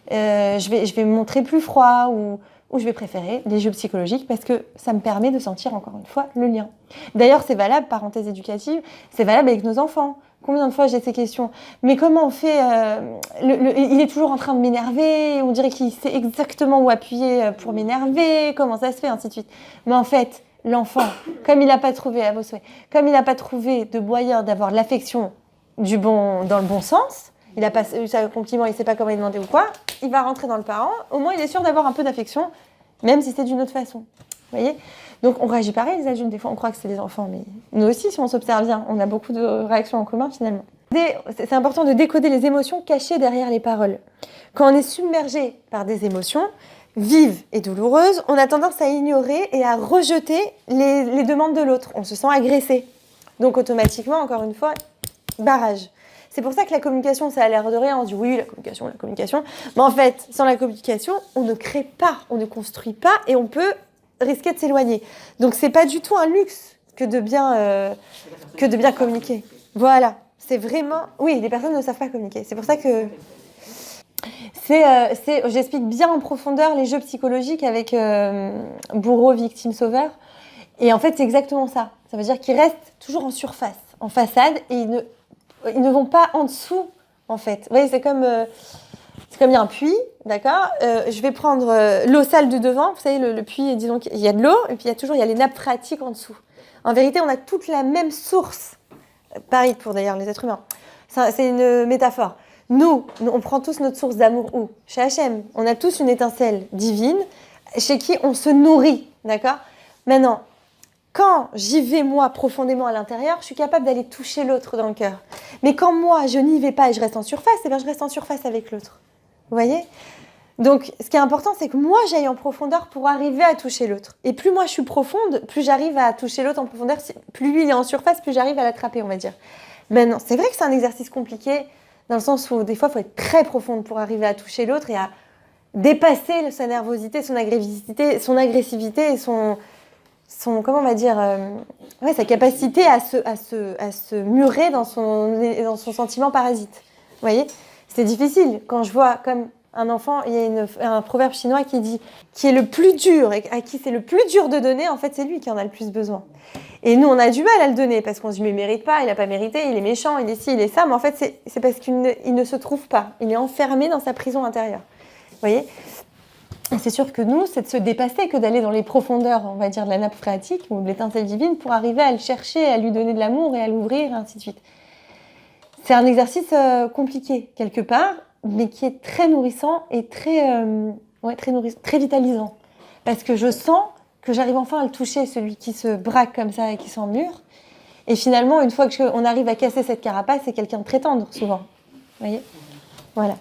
Je vais me montrer plus froid ou je vais préférer les jeux psychologiques parce que ça me permet de sentir encore une fois le lien. D'ailleurs, c'est valable, parenthèse éducative, c'est valable avec nos enfants. Combien de fois j'ai ces questions ? Mais comment on fait il est toujours en train de m'énerver, on dirait qu'il sait exactement où appuyer pour m'énerver, comment ça se fait, ainsi de suite. Mais en fait, l'enfant, comme il n'a pas trouvé, à vos souhaits, comme il n'a pas trouvé de moyen d'avoir de l'affection dans le bon sens, il n'a pas eu sa compliment, il ne sait pas comment il demander ou quoi, il va rentrer dans le parent, au moins il est sûr d'avoir un peu d'affection, même si c'est d'une autre façon. Vous voyez ? Donc on réagit pareil les adultes, des fois on croit que c'est les enfants, mais nous aussi si on s'observe bien, on a beaucoup de réactions en commun finalement. C'est important de décoder les émotions cachées derrière les paroles. Quand on est submergé par des émotions, vive et douloureuse, on a tendance à ignorer et à rejeter les demandes de l'autre. On se sent agressé. Donc automatiquement, encore une fois, barrage. C'est pour ça que la communication, ça a l'air de rien. On se dit oui, la communication. Mais en fait, sans la communication, on ne crée pas, on ne construit pas et on peut risquer de s'éloigner. Donc c'est pas du tout un luxe que de bien communiquer. Voilà, c'est vraiment... Oui, les personnes ne savent pas communiquer. C'est pour ça que... J'explique bien en profondeur les jeux psychologiques avec bourreau, victime, sauveur. Et en fait, c'est exactement ça. Ça veut dire qu'ils restent toujours en surface, en façade, et ils ne vont pas en dessous, en fait. Vous voyez, c'est comme il y a un puits, d'accord. Je vais prendre l'eau sale du devant. Vous savez, le puits, disons qu'il y a de l'eau, et puis il y a les nappes phréatiques en dessous. En vérité, on a toute la même source. Pareil pour d'ailleurs les êtres humains. C'est une métaphore. Nous, on prend tous notre source d'amour où ? Chez Hachem. On a tous une étincelle divine chez qui on se nourrit, d'accord ? Maintenant, quand j'y vais, moi, profondément à l'intérieur, je suis capable d'aller toucher l'autre dans le cœur. Mais quand moi, je n'y vais pas et je reste en surface, eh bien, je reste en surface avec l'autre. Vous voyez ? Donc, ce qui est important, c'est que moi, j'aille en profondeur pour arriver à toucher l'autre. Et plus moi, je suis profonde, plus j'arrive à toucher l'autre en profondeur. Plus lui, il est en surface, plus j'arrive à l'attraper, on va dire. Maintenant, c'est vrai que c'est un exercice compliqué, dans le sens où, des fois, il faut être très profonde pour arriver à toucher l'autre et à dépasser sa nervosité, son agressivité et son comment on va dire, sa capacité à se murer dans son sentiment parasite. Vous voyez ? C'est difficile. Quand je vois comme un enfant, il y a un proverbe chinois qui dit qui est le plus dur et à qui c'est le plus dur de donner, en fait, c'est lui qui en a le plus besoin. Et nous, on a du mal à le donner parce qu'on se dit mais il mérite pas, il a pas mérité, il est méchant, il est ci, il est ça, mais en fait, c'est parce qu'il ne se trouve pas. Il est enfermé dans sa prison intérieure. Vous voyez ? Et c'est sûr que nous, c'est de se dépasser que d'aller dans les profondeurs, on va dire, de la nappe phréatique ou de l'étincelle divine pour arriver à le chercher, à lui donner de l'amour et à l'ouvrir, et ainsi de suite. C'est un exercice compliqué, quelque part, mais qui est très nourrissant et très vitalisant. Parce que je sens que j'arrive enfin à le toucher, celui qui se braque comme ça et qui s'emmure. Et finalement, une fois qu'on arrive à casser cette carapace, c'est quelqu'un de très tendre, souvent. Vous voyez ? Voilà.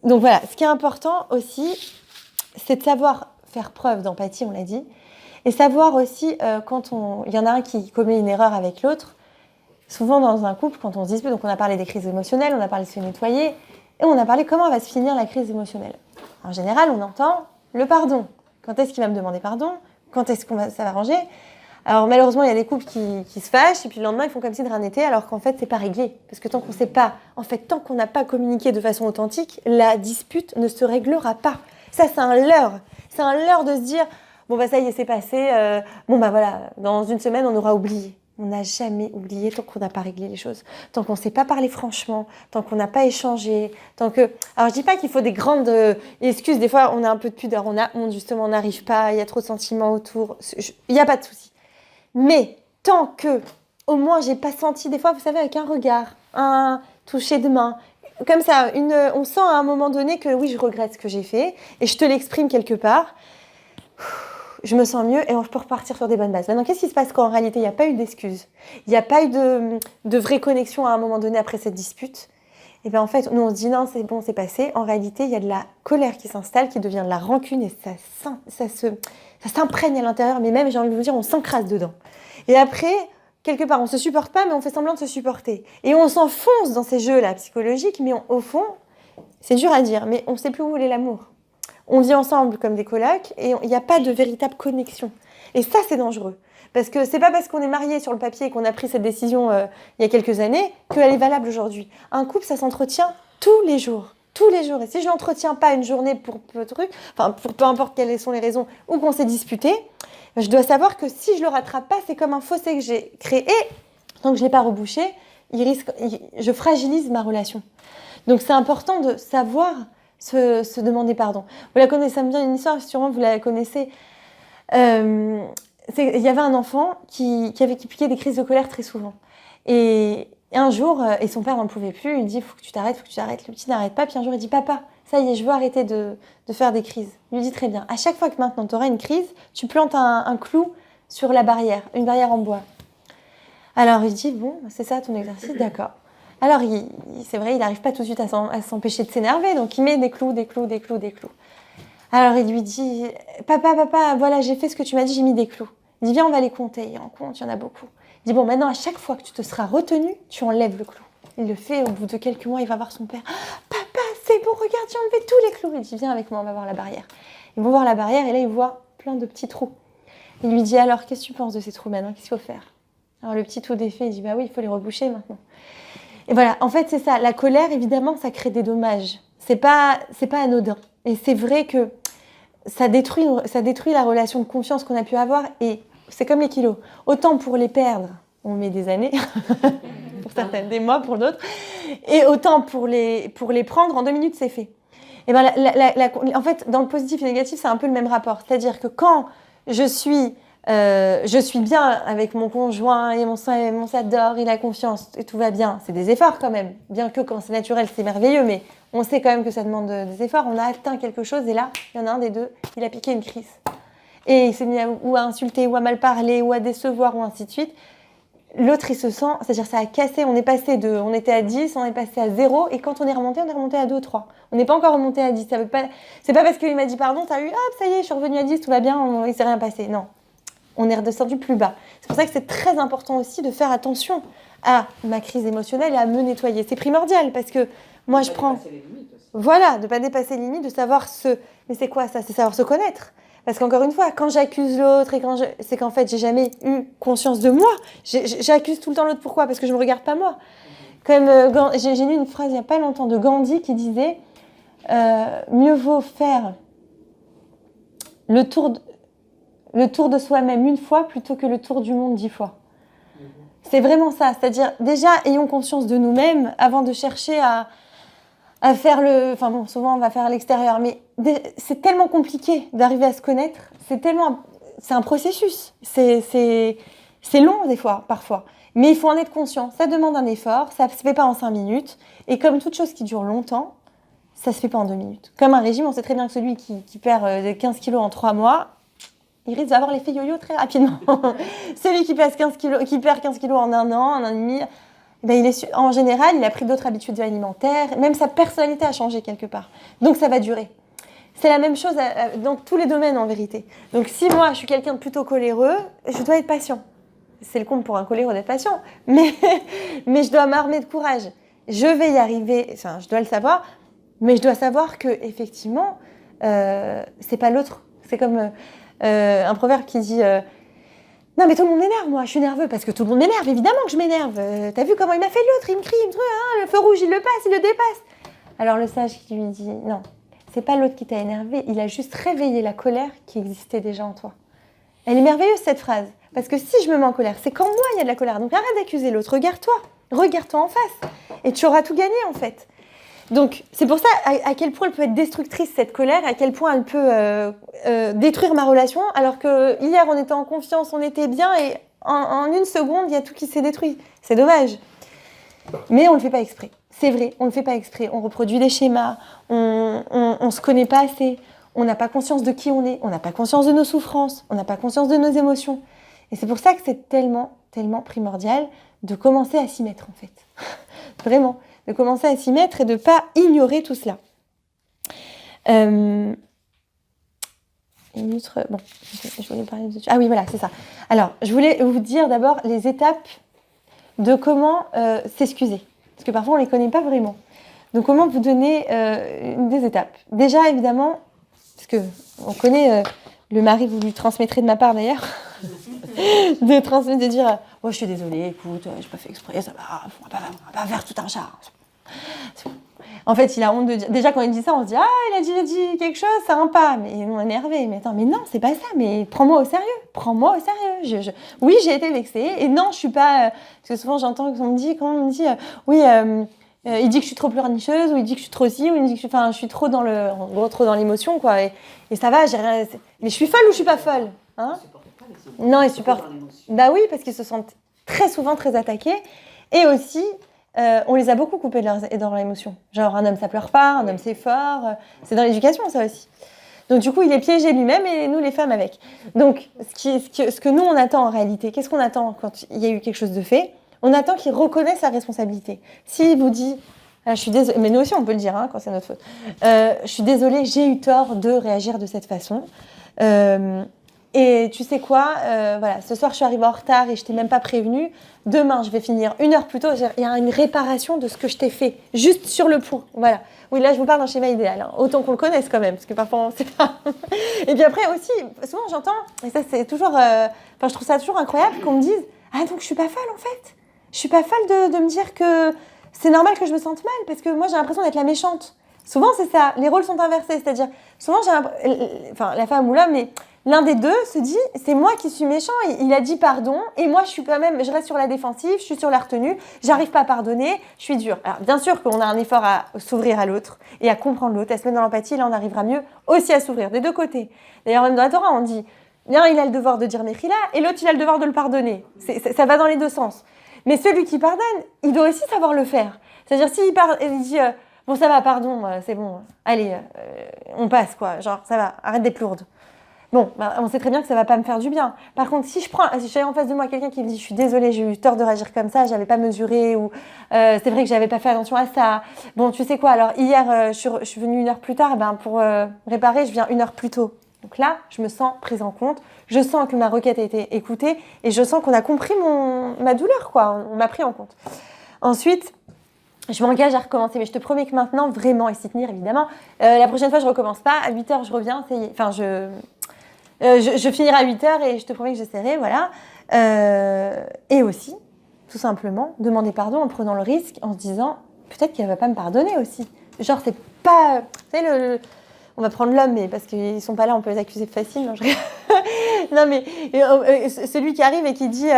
Donc voilà, ce qui est important aussi, c'est de savoir faire preuve d'empathie, on l'a dit, et savoir aussi, quand il y en a un qui commet une erreur avec l'autre, souvent dans un couple, quand on se dispute, donc on a parlé des crises émotionnelles, on a parlé de se nettoyer, et on a parlé comment va se finir la crise émotionnelle. En général, on entend le pardon. Quand est-ce qu'il va me demander pardon ? Quand est-ce ça va ranger ? Alors malheureusement, il y a des couples qui se fâchent et puis le lendemain, ils font comme si de rien n'était, alors qu'en fait, c'est pas réglé. Parce que tant qu'on n'a pas communiqué de façon authentique, la dispute ne se réglera pas. Ça, c'est un leurre. C'est un leurre de se dire, bon bah ça y est, c'est passé, voilà, dans une semaine, on aura oublié. On n'a jamais oublié tant qu'on n'a pas réglé les choses, tant qu'on ne s'est pas parlé franchement, tant qu'on n'a pas échangé, Alors je dis pas qu'il faut des grandes excuses, des fois on a un peu de pudeur, on a honte, justement, on n'arrive pas, il y a trop de sentiments autour, il n'y a pas de souci. Mais tant que, au moins, j'ai pas senti, des fois, vous savez, avec un regard, un toucher de main, comme ça, on sent à un moment donné que oui, je regrette ce que j'ai fait, et je te l'exprime quelque part, je me sens mieux, et on peut repartir sur des bonnes bases. Maintenant, qu'est-ce qui se passe quand en réalité, il n'y a pas eu d'excuses, il n'y a pas eu de vraie connexion à un moment donné après cette dispute? Et bien en fait, nous on se dit non, c'est bon, c'est passé. En réalité, il y a de la colère qui s'installe, qui devient de la rancune, et ça s'imprègne à l'intérieur, mais même, j'ai envie de vous dire, on s'encrasse dedans. Et après, quelque part, on ne se supporte pas, mais on fait semblant de se supporter. Et on s'enfonce dans ces jeux-là psychologiques, mais au fond, c'est dur à dire, mais on ne sait plus où est l'amour. On vit ensemble comme des colocs, et il n'y a pas de véritable connexion. Et ça, c'est dangereux. Parce que c'est pas parce qu'on est marié sur le papier et qu'on a pris cette décision il y a quelques années qu'elle est valable aujourd'hui. Un couple, ça s'entretient tous les jours. Tous les jours. Et si je ne l'entretiens pas une journée pour peu importe quelles sont les raisons, ou qu'on s'est disputé, je dois savoir que si je ne le rattrape pas, c'est comme un fossé que j'ai créé. Tant que je ne l'ai pas rebouché, je fragilise ma relation. Donc c'est important de savoir se demander pardon. Vous la connaissez, ça me vient une histoire, sûrement vous la connaissez. Il y avait un enfant qui piquait des crises de colère très souvent. Et un jour, et son père n'en pouvait plus, il dit « faut que tu t'arrêtes. » Le petit n'arrête pas, puis un jour il dit « Papa, ça y est, je veux arrêter de faire des crises. » Il lui dit « Très bien, à chaque fois que maintenant tu auras une crise, tu plantes un clou sur la barrière, une barrière en bois. » Alors il dit « Bon, c'est ça ton exercice, d'accord. » Alors, c'est vrai, il n'arrive pas tout de suite à s'empêcher de s'énerver, donc il met des clous. Alors, il lui dit, papa, voilà, j'ai fait ce que tu m'as dit, j'ai mis des clous. Il dit, viens, on va les compter. Il en compte, il y en a beaucoup. Il dit, bon, maintenant, à chaque fois que tu te seras retenu, tu enlèves le clou. Il le fait, au bout de quelques mois, il va voir son père. Ah, papa, c'est bon, regarde, j'ai enlevé tous les clous. Il dit, viens avec moi, on va voir la barrière. Ils vont voir la barrière, et là, il voit plein de petits trous. Il lui dit, alors, qu'est-ce que tu penses de ces trous maintenant? Qu'est-ce qu'il faut faire? Alors, le petit tout défait, il dit, bah oui, il faut les reboucher maintenant. Et voilà, en fait, c'est ça. La colère, évidemment, ça crée des dommages. C'est pas anodin. Et c'est vrai que ça détruit la relation de confiance qu'on a pu avoir. Et c'est comme les kilos. Autant pour les perdre, on met des années, pour certaines, des mois pour d'autres. Et autant pour les prendre, en 2 minutes, c'est fait. Et ben, en fait, dans le positif et le négatif, c'est un peu le même rapport. C'est-à-dire que quand je suis bien avec mon conjoint et on s'adore, il a confiance et tout va bien. C'est des efforts quand même. Bien que quand c'est naturel, c'est merveilleux, mais on sait quand même que ça demande des efforts. On a atteint quelque chose et là, il y en a un des deux, il a piqué une crise. Et il s'est mis ou à insulter, ou à mal parler, ou à décevoir, ou ainsi de suite. L'autre, il se sent, c'est-à-dire ça a cassé, on était à 10, on est passé à 0, et quand on est remonté à 2 ou 3. On n'est pas encore remonté à 10. C'est pas parce qu'il m'a dit pardon, t'as eu, hop, ça y est, je suis revenue à 10, tout va bien, il s'est rien passé. Non. On est redescendu plus bas. C'est pour ça que c'est très important aussi de faire attention à ma crise émotionnelle et à me nettoyer. C'est primordial parce que moi je prends... Voilà, de ne pas dépasser les limites, de savoir Mais c'est quoi ça? C'est savoir se connaître. Parce qu'encore une fois, quand j'accuse l'autre, c'est qu'en fait, j'ai jamais eu conscience de moi. J'accuse tout le temps l'autre. Pourquoi? Parce que je ne me regarde pas moi. Comme j'ai lu une phrase il n'y a pas longtemps de Gandhi qui disait mieux vaut faire le tour de soi-même une fois plutôt que le tour du monde 10 fois. C'est vraiment ça. C'est-à-dire, déjà, ayons conscience de nous-mêmes avant de chercher à faire Enfin bon, souvent, on va faire à l'extérieur. Mais c'est tellement compliqué d'arriver à se connaître. C'est un processus. C'est long, des fois, parfois. Mais il faut en être conscient. Ça demande un effort. Ça ne se fait pas en 5 minutes. Et comme toute chose qui dure longtemps, ça ne se fait pas en 2 minutes. Comme un régime, on sait très bien que celui qui perd 15 kilos en 3 mois, il risque d'avoir l'effet yo-yo très rapidement. Celui qui perd 15 kilos en 1 an, 1 an et demi, ben en général, il a pris d'autres habitudes alimentaires. Même sa personnalité a changé quelque part. Donc, ça va durer. C'est la même chose dans tous les domaines, en vérité. Donc, si moi, je suis quelqu'un de plutôt coléreux, je dois être patient. C'est le comble pour un coléreux d'être patient. Mais je dois m'armer de courage. Je vais y arriver. Enfin, je dois le savoir. Mais je dois savoir que, effectivement, c'est pas l'autre. C'est comme... un proverbe qui dit non mais tout le monde m'énerve, moi je suis nerveux parce que tout le monde m'énerve, évidemment que je m'énerve, t'as vu comment il m'a fait l'autre, il me crie, le feu rouge il le passe, il le dépasse. Alors le sage qui lui dit non, c'est pas l'autre qui t'a énervé, il a juste réveillé la colère qui existait déjà en toi. Elle est merveilleuse cette phrase, parce que si je me mets en colère, c'est qu'en moi il y a de la colère, donc arrête d'accuser l'autre, regarde-toi en face et tu auras tout gagné en fait. Donc, c'est pour ça à quel point elle peut être destructrice, cette colère, à quel point elle peut détruire ma relation, alors que hier, on était en confiance, on était bien, et en 1 seconde, il y a tout qui s'est détruit. C'est dommage. Mais on ne le fait pas exprès. C'est vrai, on ne le fait pas exprès. On reproduit des schémas, on ne se connaît pas assez, on n'a pas conscience de qui on est, on n'a pas conscience de nos souffrances, on n'a pas conscience de nos émotions. Et c'est pour ça que c'est tellement, tellement primordial de commencer à s'y mettre, en fait. Vraiment. De commencer à s'y mettre et de ne pas ignorer tout cela. Bon, je voulais parler de... Ah oui, voilà, c'est ça. Alors, je voulais vous dire d'abord les étapes de comment s'excuser. Parce que parfois, on ne les connaît pas vraiment. Donc, comment vous donner des étapes. Déjà, évidemment, parce qu'on connaît... le mari, vous lui transmettrez de ma part d'ailleurs, de dire oh, je suis désolée, écoute, je n'ai pas fait exprès, ça va, on va pas faire tout un char. En fait, il a honte de dire. Déjà, quand il dit ça, on se dit ah, il a dit quelque chose, ça va pas. Mais on est énervé. Mais attends, mais non, c'est pas ça. Mais prends-moi au sérieux. Oui, j'ai été vexée. Et non, je suis pas. Parce que souvent, j'entends qu'on me dit, oui. Il dit que je suis trop pleurnicheuse, ou il dit que je suis trop ci, ou il dit que je suis trop dans l'émotion, quoi. Et ça va, j'ai rien. Mais je suis folle ou je suis pas folle, hein? Non, ils supportent. Bah oui, parce qu'ils se sentent très souvent très attaqués. Et aussi, on les a beaucoup coupés dans leur émotion. Genre, un homme, ça pleure pas, un homme, c'est fort. C'est dans l'éducation, ça aussi. Donc, du coup, il est piégé lui-même et nous, les femmes, avec. Donc, ce que nous, on attend en réalité, qu'est-ce qu'on attend quand il y a eu quelque chose de fait? On attend qu'il reconnaisse sa responsabilité. S'il vous dit, je suis désolée, mais nous aussi on peut le dire quand c'est notre faute. Je suis désolée, j'ai eu tort de réagir de cette façon. Et tu sais quoi, voilà, ce soir je suis arrivée en retard et je t'ai même pas prévenue. Demain je vais finir 1 heure plus tôt. Il y a une réparation de ce que je t'ai fait, juste sur le point. Voilà. Oui, là je vous parle d'un schéma idéal. Autant qu'on le connaisse quand même, parce que parfois on sait pas. Et puis après aussi, souvent j'entends, et ça c'est toujours, je trouve ça toujours incroyable qu'on me dise, ah donc je suis pas folle en fait. Je suis pas folle de me dire que c'est normal que je me sente mal, parce que moi j'ai l'impression d'être la méchante. Souvent c'est ça, les rôles sont inversés, c'est-à-dire souvent la femme ou l'homme, mais l'un des deux se dit, c'est moi qui suis méchant, il a dit pardon, et moi je reste sur la défensive, je suis sur la retenue, j'arrive pas à pardonner, je suis dure. Alors bien sûr qu'on a un effort à s'ouvrir à l'autre, et à comprendre l'autre, à se mettre dans l'empathie, là on arrivera mieux aussi à s'ouvrir, des deux côtés. D'ailleurs même dans la Torah on dit, l'un il a le devoir de dire Mechila, et l'autre il a le devoir de le pardonner. Ça va dans les deux sens. Mais celui qui pardonne, il doit aussi savoir le faire. C'est-à-dire s'il il dit, bon ça va, pardon, c'est bon, allez, on passe quoi, genre ça va, arrête d'être lourde. Bon, on sait très bien que ça va pas me faire du bien. Par contre, si j'ai en face de moi quelqu'un qui me dit, je suis désolée, j'ai eu tort de réagir comme ça, j'avais pas mesuré, ou c'est vrai que j'avais pas fait attention à ça. Bon, tu sais quoi, alors hier, je suis venue 1 heure plus tard, pour réparer, je viens 1 heure plus tôt. Donc là, je me sens prise en compte, je sens que ma requête a été écoutée, et je sens qu'on a compris ma douleur, quoi, on m'a pris en compte. Ensuite, je m'engage à recommencer, mais je te promets que maintenant, vraiment, et s'y tenir évidemment, la prochaine fois, je recommence pas, à 8h, je reviens, ça y est, enfin, je finirai à 8h et je te promets que j'essaierai, voilà. Et aussi, tout simplement, demander pardon en prenant le risque, en se disant, peut-être qu'elle va pas me pardonner aussi. Genre, c'est pas... Tu sais, on va prendre l'homme, mais parce qu'ils sont pas là, on peut les accuser de facile. Non, non mais celui qui arrive et qui dit,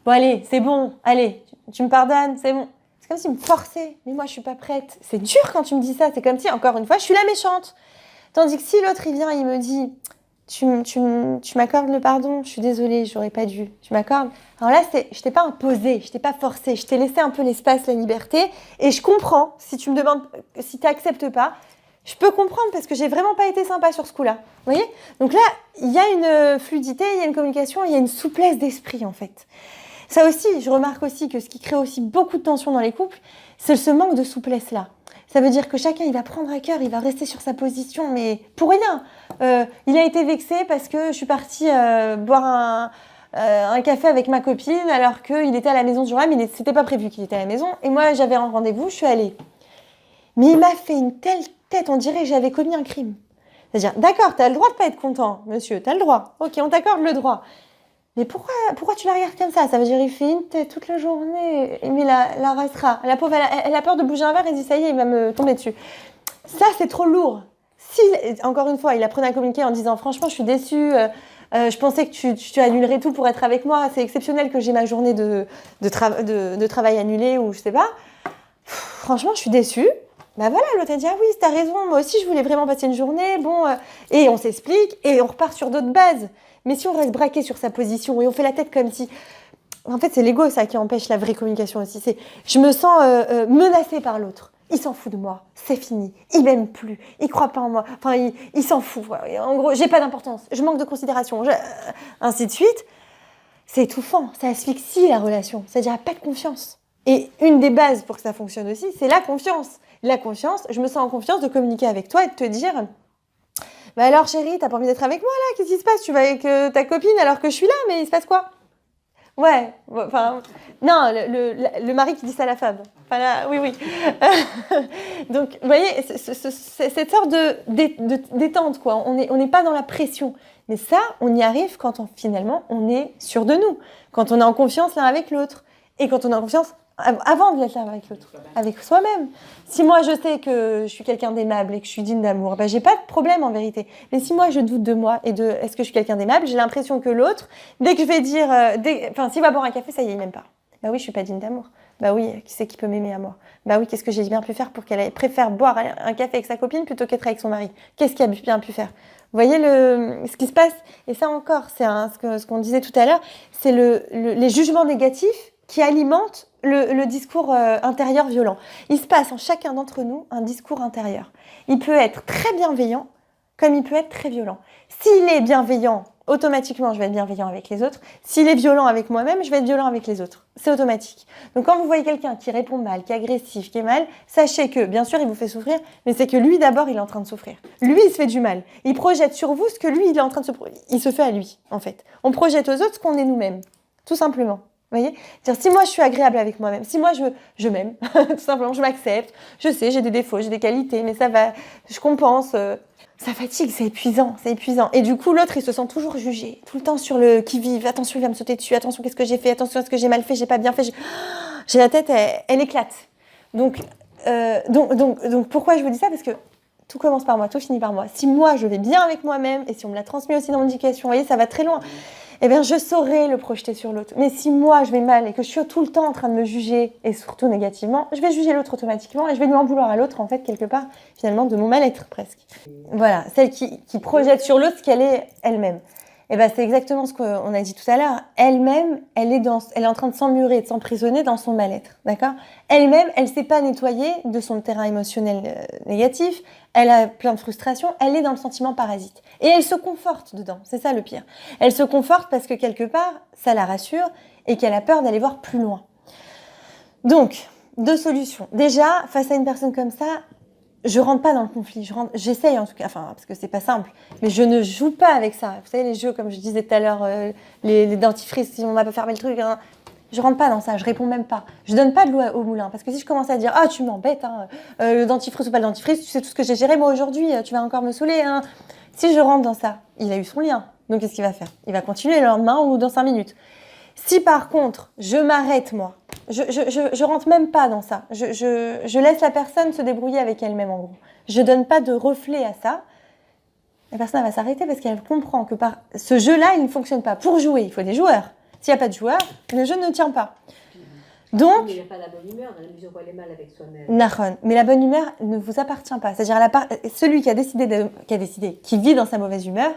bon allez, c'est bon, allez, tu me pardonnes, c'est bon. C'est comme s'il me forçait, mais moi je suis pas prête. C'est dur quand tu me dis ça, c'est comme si, encore une fois, je suis la méchante. Tandis que si l'autre, il vient, il me dit, tu m'accordes le pardon, je suis désolée, j'aurais pas dû, tu m'accordes. Alors là, je t'ai pas imposé, je t'ai pas forcé, je t'ai laissé un peu l'espace, la liberté, et je comprends, si tu me demandes, si t'acceptes pas, je peux comprendre parce que j'ai vraiment pas été sympa sur ce coup-là. Vous voyez ? Donc là, il y a une fluidité, il y a une communication, il y a une souplesse d'esprit, en fait. Ça aussi, je remarque aussi que ce qui crée aussi beaucoup de tension dans les couples, c'est ce manque de souplesse-là. Ça veut dire que chacun, il va prendre à cœur, il va rester sur sa position, mais pour rien. Il a été vexé parce que je suis partie boire un café avec ma copine alors qu'il était à la maison ce jour-là, mais c'était pas prévu qu'il était à la maison. Et moi, j'avais un rendez-vous, je suis allée. Mais il m'a fait une telle tête, on dirait que j'avais commis un crime. C'est-à-dire, d'accord, t'as le droit de pas être content, monsieur, t'as le droit. Ok, on t'accorde le droit. Mais pourquoi tu la regardes comme ça ? Ça veut dire il fait une tête toute la journée, mais la restera. La pauvre, elle a peur de bouger un verre et dit ça y est, il va me tomber dessus. Ça, c'est trop lourd. Si, encore une fois, il apprenait à communiquer en disant franchement, je suis déçue, je pensais que tu annulerais tout pour être avec moi, c'est exceptionnel que j'ai ma journée de travail annulée ou je sais pas. Franchement, je suis déçue. Bah voilà, l'autre a dit ah oui, t'as raison, moi aussi je voulais vraiment passer une journée, bon, et on s'explique et on repart sur d'autres bases. Mais si on reste braqué sur sa position et on fait la tête comme si... En fait, c'est l'ego, ça, qui empêche la vraie communication aussi. C'est je me sens menacée par l'autre. Il s'en fout de moi, c'est fini. Il m'aime plus, il croit pas en moi. Enfin, il s'en fout. En gros, j'ai pas d'importance, je manque de considération, ainsi de suite. C'est étouffant, ça asphyxie la relation. C'est-à-dire, il n'y a pas de confiance. Et une des bases pour que ça fonctionne aussi, c'est la confiance. La confiance, je me sens en confiance de communiquer avec toi et de te dire... Bah alors chérie, t'as pas envie d'être avec moi là ? Qu'est-ce qui se passe ? Tu vas avec ta copine alors que je suis là, mais il se passe quoi ? Ouais, enfin... Non, le mari qui dit ça à la femme. Enfin là, oui. Donc, vous voyez, cette sorte de détente, quoi. On n'est pas dans la pression. Mais ça, on y arrive quand finalement, on est sûr de nous. Quand on est en confiance l'un avec l'autre. Et quand on est en confiance... Avant de l'être avec l'autre, avec soi-même. Si moi je sais que je suis quelqu'un d'aimable et que je suis digne d'amour, j'ai pas de problème en vérité. Mais si moi je doute de moi et de est-ce que je suis quelqu'un d'aimable, j'ai l'impression que l'autre, dès que je vais dire, s'il va boire un café, ça y est, il m'aime pas. Bah oui, je suis pas digne d'amour. Bah oui, qui c'est qui peut m'aimer à moi ? Bah oui, qu'est-ce que j'ai bien pu faire pour qu'elle préfère boire un café avec sa copine plutôt qu'être avec son mari ? Qu'est-ce qu'il a bien pu faire ? Vous voyez ce qui se passe ? Et ça encore, c'est ce qu'on disait tout à l'heure, c'est les jugements négatifs qui alimentent le discours intérieur violent. Il se passe en chacun d'entre nous un discours intérieur. Il peut être très bienveillant, comme il peut être très violent. S'il est bienveillant, automatiquement, je vais être bienveillant avec les autres. S'il est violent avec moi-même, je vais être violent avec les autres. C'est automatique. Donc, quand vous voyez quelqu'un qui répond mal, qui est agressif, qui est mal, sachez que, bien sûr, il vous fait souffrir, mais c'est que lui, d'abord, il est en train de souffrir. Lui, il se fait du mal. Il projette sur vous ce que lui, il est en train de il se fait à lui, en fait. On projette aux autres ce qu'on est nous-mêmes. Tout simplement. Vous voyez ? C'est-à-dire, si moi, je suis agréable avec moi-même, si moi, je m'aime, tout simplement, je m'accepte, je sais, j'ai des défauts, j'ai des qualités, mais ça va, je compense... Ça fatigue, c'est épuisant, c'est épuisant. Et du coup, l'autre, il se sent toujours jugé, tout le temps sur le qui-vive. Attention, il va me sauter dessus. Attention, qu'est-ce que j'ai fait ? Attention, est-ce que j'ai mal fait ? J'ai pas bien fait ? J'ai la tête, elle éclate. Donc, pourquoi je vous dis ça ? Parce que tout commence par moi, tout finit par moi. Si moi, je vais bien avec moi-même, et si on me l'a transmis aussi dans l'éducation, vous voyez, ça va très loin. Eh bien, je saurai le projeter sur l'autre. Mais si moi, je vais mal et que je suis tout le temps en train de me juger, et surtout négativement, je vais juger l'autre automatiquement et je vais lui en vouloir à l'autre, en fait, quelque part, finalement, de mon mal-être, presque. Voilà, celle qui projette sur l'autre ce qu'elle est elle-même. Eh ben, c'est exactement ce qu'on a dit tout à l'heure. Elle-même, elle est en train de s'emmurer, de s'emprisonner dans son mal-être, d'accord ? Elle-même, elle ne s'est pas nettoyée de son terrain émotionnel négatif. Elle a plein de frustrations. Elle est dans le sentiment parasite. Et elle se conforte dedans. C'est ça le pire. Elle se conforte parce que quelque part, ça la rassure et qu'elle a peur d'aller voir plus loin. Donc, 2 solutions. Déjà, face à une personne comme ça, je rentre pas dans le conflit. J'essaye en tout cas, parce que c'est pas simple. Mais je ne joue pas avec ça. Vous savez, les jeux, comme je disais tout à l'heure, les dentifrices, si on n'a pas fermé le truc, hein, je rentre pas dans ça. Je réponds même pas. Je donne pas de l'eau au moulin. Parce que si je commence à dire, ah, tu m'embêtes, hein, le dentifrice ou pas le dentifrice, tu sais tout ce que j'ai géré moi aujourd'hui, tu vas encore me saouler, hein. Si je rentre dans ça, il a eu son lien. Donc qu'est-ce qu'il va faire ? Il va continuer le lendemain ou dans 5 minutes. Si par contre, je m'arrête moi, je rentre même pas dans ça. Je laisse la personne se débrouiller avec elle-même en gros. Je donne pas de reflet à ça. La personne elle va s'arrêter parce qu'elle comprend que par ce jeu-là, il ne fonctionne pas. Pour jouer, il faut des joueurs. S'il n'y a pas de joueurs, le jeu ne tient pas. Donc, il n'y a pas la bonne humeur dans la mesure où elle est mal avec soi-même. Nahon, mais la bonne humeur ne vous appartient pas. C'est-à-dire celui qui a décidé, qui vit dans sa mauvaise humeur,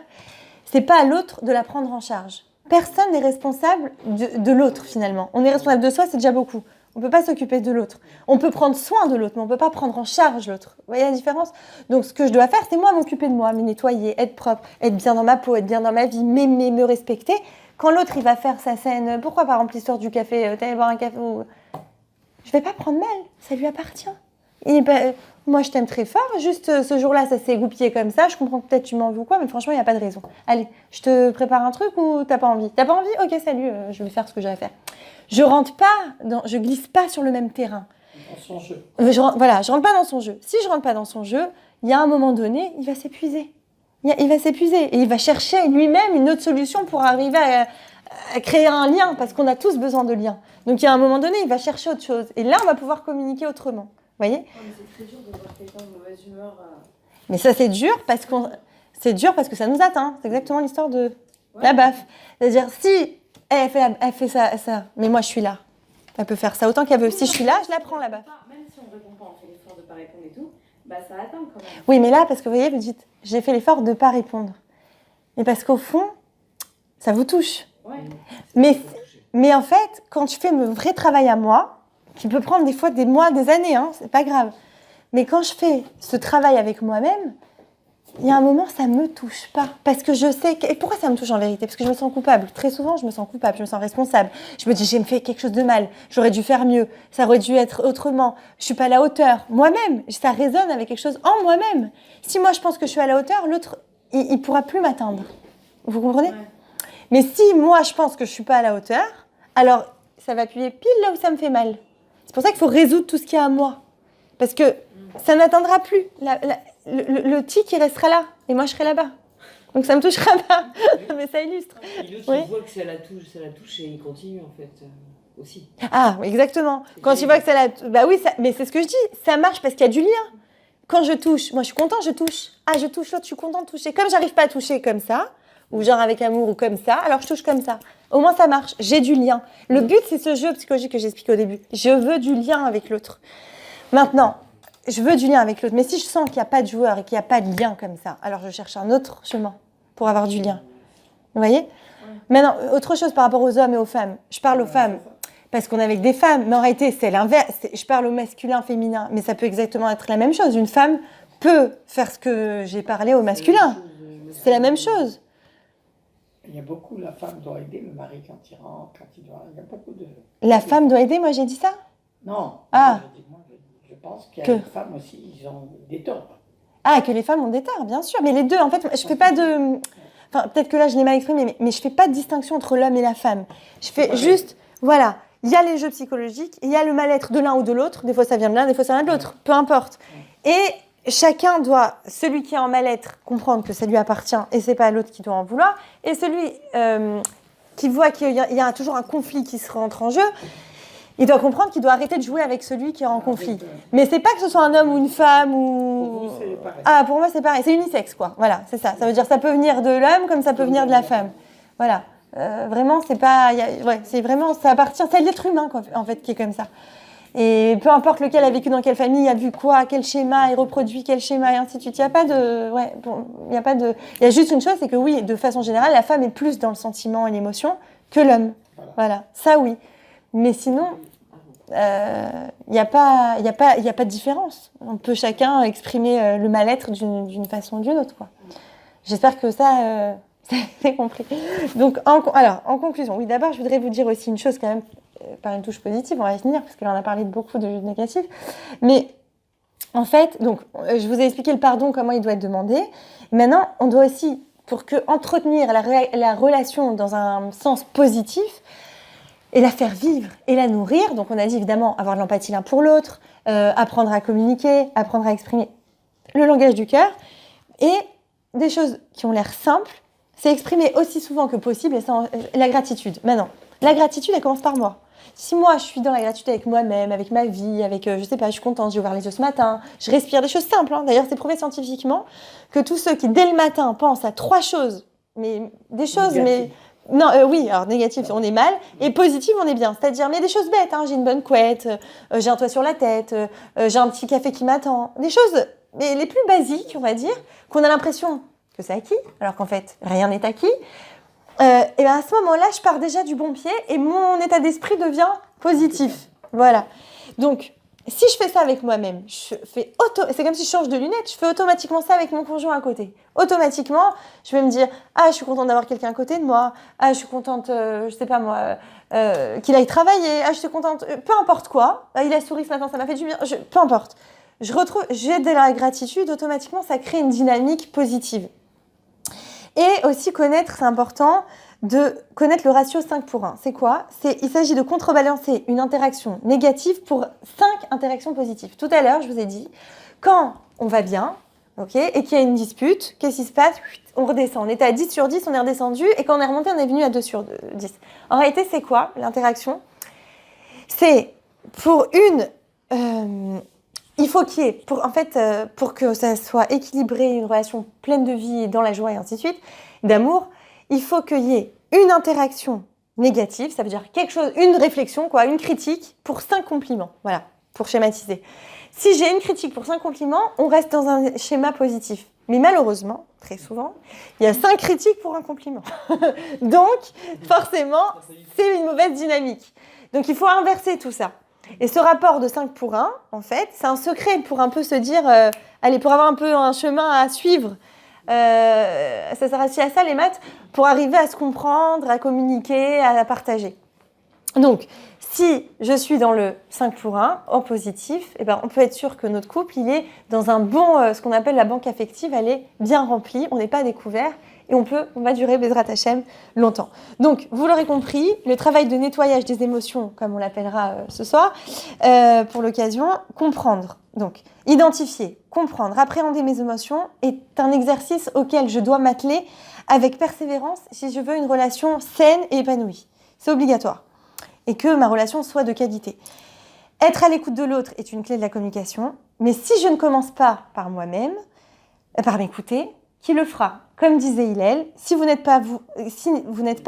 c'est pas à l'autre de la prendre en charge. Personne n'est responsable de l'autre finalement. On est responsable de soi, c'est déjà beaucoup. On ne peut pas s'occuper de l'autre. On peut prendre soin de l'autre, mais on ne peut pas prendre en charge l'autre. Vous voyez la différence ? Donc ce que je dois faire, c'est moi m'occuper de moi, me nettoyer, être propre, être bien dans ma peau, être bien dans ma vie, m'aimer, me respecter. Quand l'autre il va faire sa scène, pourquoi par exemple l'histoire du café, t'allais boire un café ou... Je vais pas prendre mal, ça lui appartient. Moi je t'aime très fort, juste ce jour-là ça s'est goupillé comme ça, je comprends que peut-être tu m'en veux ou quoi, mais franchement il n'y a pas de raison. Allez, je te prépare un truc ou t'as pas envie ? T'as pas envie ? Ok, salut, je vais faire ce que j'ai à faire. Je glisse pas sur le même terrain. Dans son jeu. Je rentre pas dans son jeu. Si je rentre pas dans son jeu, il y a un moment donné, il va s'épuiser. Il va s'épuiser et il va chercher lui-même une autre solution pour arriver à créer un lien, parce qu'on a tous besoin de liens. Donc il y a un moment donné, il va chercher autre chose. Et là, on va pouvoir communiquer autrement. Vous voyez ? Mais c'est très dur de voir quelqu'un de mauvaise humeur. Mais ça, c'est dur parce que ça nous atteint. C'est exactement l'histoire de la baffe. C'est-à-dire, si elle fait ça, mais moi, je suis là. Elle peut faire ça autant qu'elle veut. Si je suis là, je la prends, la baffe. Même si on ne répond pas, on fait l'effort de ne pas répondre et tout, bah ça atteint quand même. Oui, mais là, parce que vous voyez, vous dites, j'ai fait l'effort de ne pas répondre. Mais parce qu'au fond, ça vous touche. Ouais. Mais en fait, quand je fais mon vrai travail à moi, qui peut prendre des fois des mois, des années, hein, c'est pas grave. Mais quand je fais ce travail avec moi-même, il y a un moment, ça me touche pas. Parce que je sais... Et pourquoi ça me touche en vérité ? Parce que je me sens coupable. Très souvent, je me sens coupable, je me sens responsable. Je me dis, j'ai fait quelque chose de mal. J'aurais dû faire mieux. Ça aurait dû être autrement. Je suis pas à la hauteur. Moi-même, ça résonne avec quelque chose en moi-même. Si moi, je pense que je suis à la hauteur, l'autre, il pourra plus m'atteindre. Vous comprenez ? Ouais. Mais si moi, je pense que je suis pas à la hauteur, alors ça va appuyer pile là où ça me fait mal. C'est pour ça qu'il faut résoudre tout ce qu'il y a à moi. Parce que ça n'atteindra plus. Le tic, il restera là. Et moi, je serai là-bas. Donc, ça ne me touchera pas. Mais ça illustre. Et l'autre, oui. il voit que ça la touche et il continue, en fait, aussi. Ah, exactement. Quand il voit que ça la touche... Bah oui, mais c'est ce que je dis. Ça marche parce qu'il y a du lien. Quand je touche, moi, je suis contente, je touche. Ah, je touche l'autre, je suis contente de toucher. Comme j'arrive pas à toucher comme ça, ou genre avec amour ou comme ça, alors je touche comme ça. Au moins, ça marche. J'ai du lien. Le but, c'est ce jeu psychologique que j'expliquais au début. Je veux du lien avec l'autre. Maintenant, je veux du lien avec l'autre. Mais si je sens qu'il n'y a pas de joueur et qu'il n'y a pas de lien comme ça, alors je cherche un autre chemin pour avoir du lien. Vous voyez ? Ouais. Maintenant, autre chose par rapport aux hommes et aux femmes. Je parle aux femmes parce qu'on est avec des femmes, mais en réalité, c'est l'inverse. Je parle au masculin, féminin, mais ça peut exactement être la même chose. Une femme peut faire ce que j'ai parlé au masculin. C'est la même chose. Il y a beaucoup, la femme doit aider le mari quand il rentre, quand il doit... Il y a beaucoup de... La femme doit aider, moi j'ai dit ça? Non, Ah. je pense qu'il y a Que- les femmes aussi, ils ont des torts. Ah, que les femmes ont des torts, bien sûr. Mais les deux, en fait, je fais pas de... Enfin, peut-être que là, je l'ai mal exprimé, mais je fais pas de distinction entre l'homme et la femme. Je fais juste... Voilà, il y a les jeux psychologiques, il y a le mal-être de l'un ou de l'autre. Des fois, ça vient de l'un, des fois, ça vient de l'autre. Peu importe. Et chacun doit, celui qui est en mal-être, comprendre que ça lui appartient et c'est pas l'autre qui doit en vouloir. Et celui qui voit qu'il y a toujours un conflit qui se rentre en jeu, il doit comprendre qu'il doit arrêter de jouer avec celui qui est en conflit. Mais c'est pas que ce soit un homme ou une femme ou... Pour vous, c'est pareil. Ah, pour moi, c'est pareil. C'est unisexe, quoi. Voilà, c'est ça. Ça veut dire que ça peut venir de l'homme comme ça peut venir de la femme. Voilà. Vraiment, c'est pas... Ouais, c'est vraiment... Ça appartient... C'est l'être humain, quoi, en fait, qui est comme ça. Et peu importe lequel a vécu dans quelle famille, a vu quoi, quel schéma, et reproduit quel schéma, et ainsi de suite. Il n'y a pas de... Ouais, bon, il y a pas de... Il y a juste une chose, c'est que oui, de façon générale, la femme est plus dans le sentiment et l'émotion que l'homme. Voilà. Ça, oui. Mais sinon... Il n'y a pas de différence. On peut chacun exprimer le mal-être d'une façon ou d'une autre, quoi. J'espère que ça, c'est compris. Donc, en conclusion, oui, d'abord, je voudrais vous dire aussi une chose quand même, par une touche positive, on va y venir, parce que là, on a parlé de beaucoup de négatifs. Mais en fait, donc, je vous ai expliqué le pardon, comment il doit être demandé. Maintenant, on doit aussi, pour entretenir la relation dans un sens positif, et la faire vivre et la nourrir. Donc on a dit évidemment avoir de l'empathie l'un pour l'autre, apprendre à communiquer, apprendre à exprimer le langage du cœur. Et des choses qui ont l'air simples, c'est exprimer aussi souvent que possible la gratitude. Maintenant, la gratitude, elle commence par moi. Si moi, je suis dans la gratitude avec moi-même, avec ma vie, avec, je sais pas, je suis contente, j'ai ouvert les yeux ce matin, je respire, des choses simples. Hein. D'ailleurs, c'est prouvé scientifiquement que tous ceux qui, dès le matin, pensent à 3 choses, mais des choses, mais... Non, oui, alors négatif, on est mal, et positif, on est bien. C'est-à-dire, mais des choses bêtes, hein, j'ai une bonne couette, j'ai un toit sur la tête, j'ai un petit café qui m'attend. Des choses mais les plus basiques, on va dire, qu'on a l'impression que c'est acquis, alors qu'en fait, rien n'est acquis. Et bien à ce moment-là, je pars déjà du bon pied et mon état d'esprit devient positif. Voilà. Donc, si je fais ça avec moi-même, c'est comme si je change de lunettes, je fais automatiquement ça avec mon conjoint à côté. Automatiquement, je vais me dire « Ah, je suis contente d'avoir quelqu'un à côté de moi. Ah, je suis contente, je sais pas moi, qu'il aille travailler. Ah, je suis contente, peu importe quoi. Il a souri ce matin, ça m'a fait du bien. Peu importe. J'ai de la gratitude, automatiquement, ça crée une dynamique positive. Et aussi connaître, c'est important, de connaître le ratio 5 pour 1. C'est quoi ? Il s'agit de contrebalancer une interaction négative pour 5 interactions positives. Tout à l'heure, je vous ai dit, quand on va bien, okay, et qu'il y a une dispute, qu'est-ce qui se passe ? On redescend. On était à 10 sur 10, on est redescendu, et quand on est remonté, on est venu à 2 sur 10. En réalité, c'est quoi l'interaction ? C'est pour il faut qu'il y ait, pour que ça soit équilibré, une relation pleine de vie, dans la joie et ainsi de suite, d'amour, il faut qu'il y ait une interaction négative, ça veut dire quelque chose, une réflexion, quoi, une critique pour 5 compliments. Voilà, pour schématiser. Si j'ai une critique pour 5 compliments, on reste dans un schéma positif. Mais malheureusement, très souvent, il y a 5 critiques pour un compliment. Donc, forcément, c'est une mauvaise dynamique. Donc, il faut inverser tout ça. Et ce rapport de 5 pour 1, en fait, c'est un secret pour un peu se dire, allez, pour avoir un peu un chemin à suivre. Ça sert aussi à ça, les maths, pour arriver à se comprendre, à communiquer, à partager. Donc, si je suis dans le 5 pour 1, en positif, eh ben, on peut être sûr que notre couple, il est dans un bon, ce qu'on appelle la banque affective, elle est bien remplie, on n'est pas découvert, et on va durer Bezrat Hachem longtemps. Donc, vous l'aurez compris, le travail de nettoyage des émotions, comme on l'appellera ce soir, pour l'occasion, comprendre. Donc, identifier, comprendre, appréhender mes émotions est un exercice auquel je dois m'atteler avec persévérance si je veux une relation saine et épanouie. C'est obligatoire. Et que ma relation soit de qualité. Être à l'écoute de l'autre est une clé de la communication, mais si je ne commence pas par moi-même, par m'écouter, qui le fera ? Comme disait Hillel, si vous n'êtes pas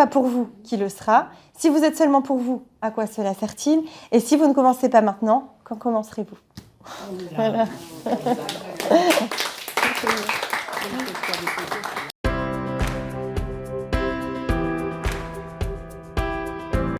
pour vous, qui le sera ? Si vous êtes seulement pour vous, à quoi cela sert-il ? Et si vous ne commencez pas maintenant, quand commencerez-vous ? Voilà.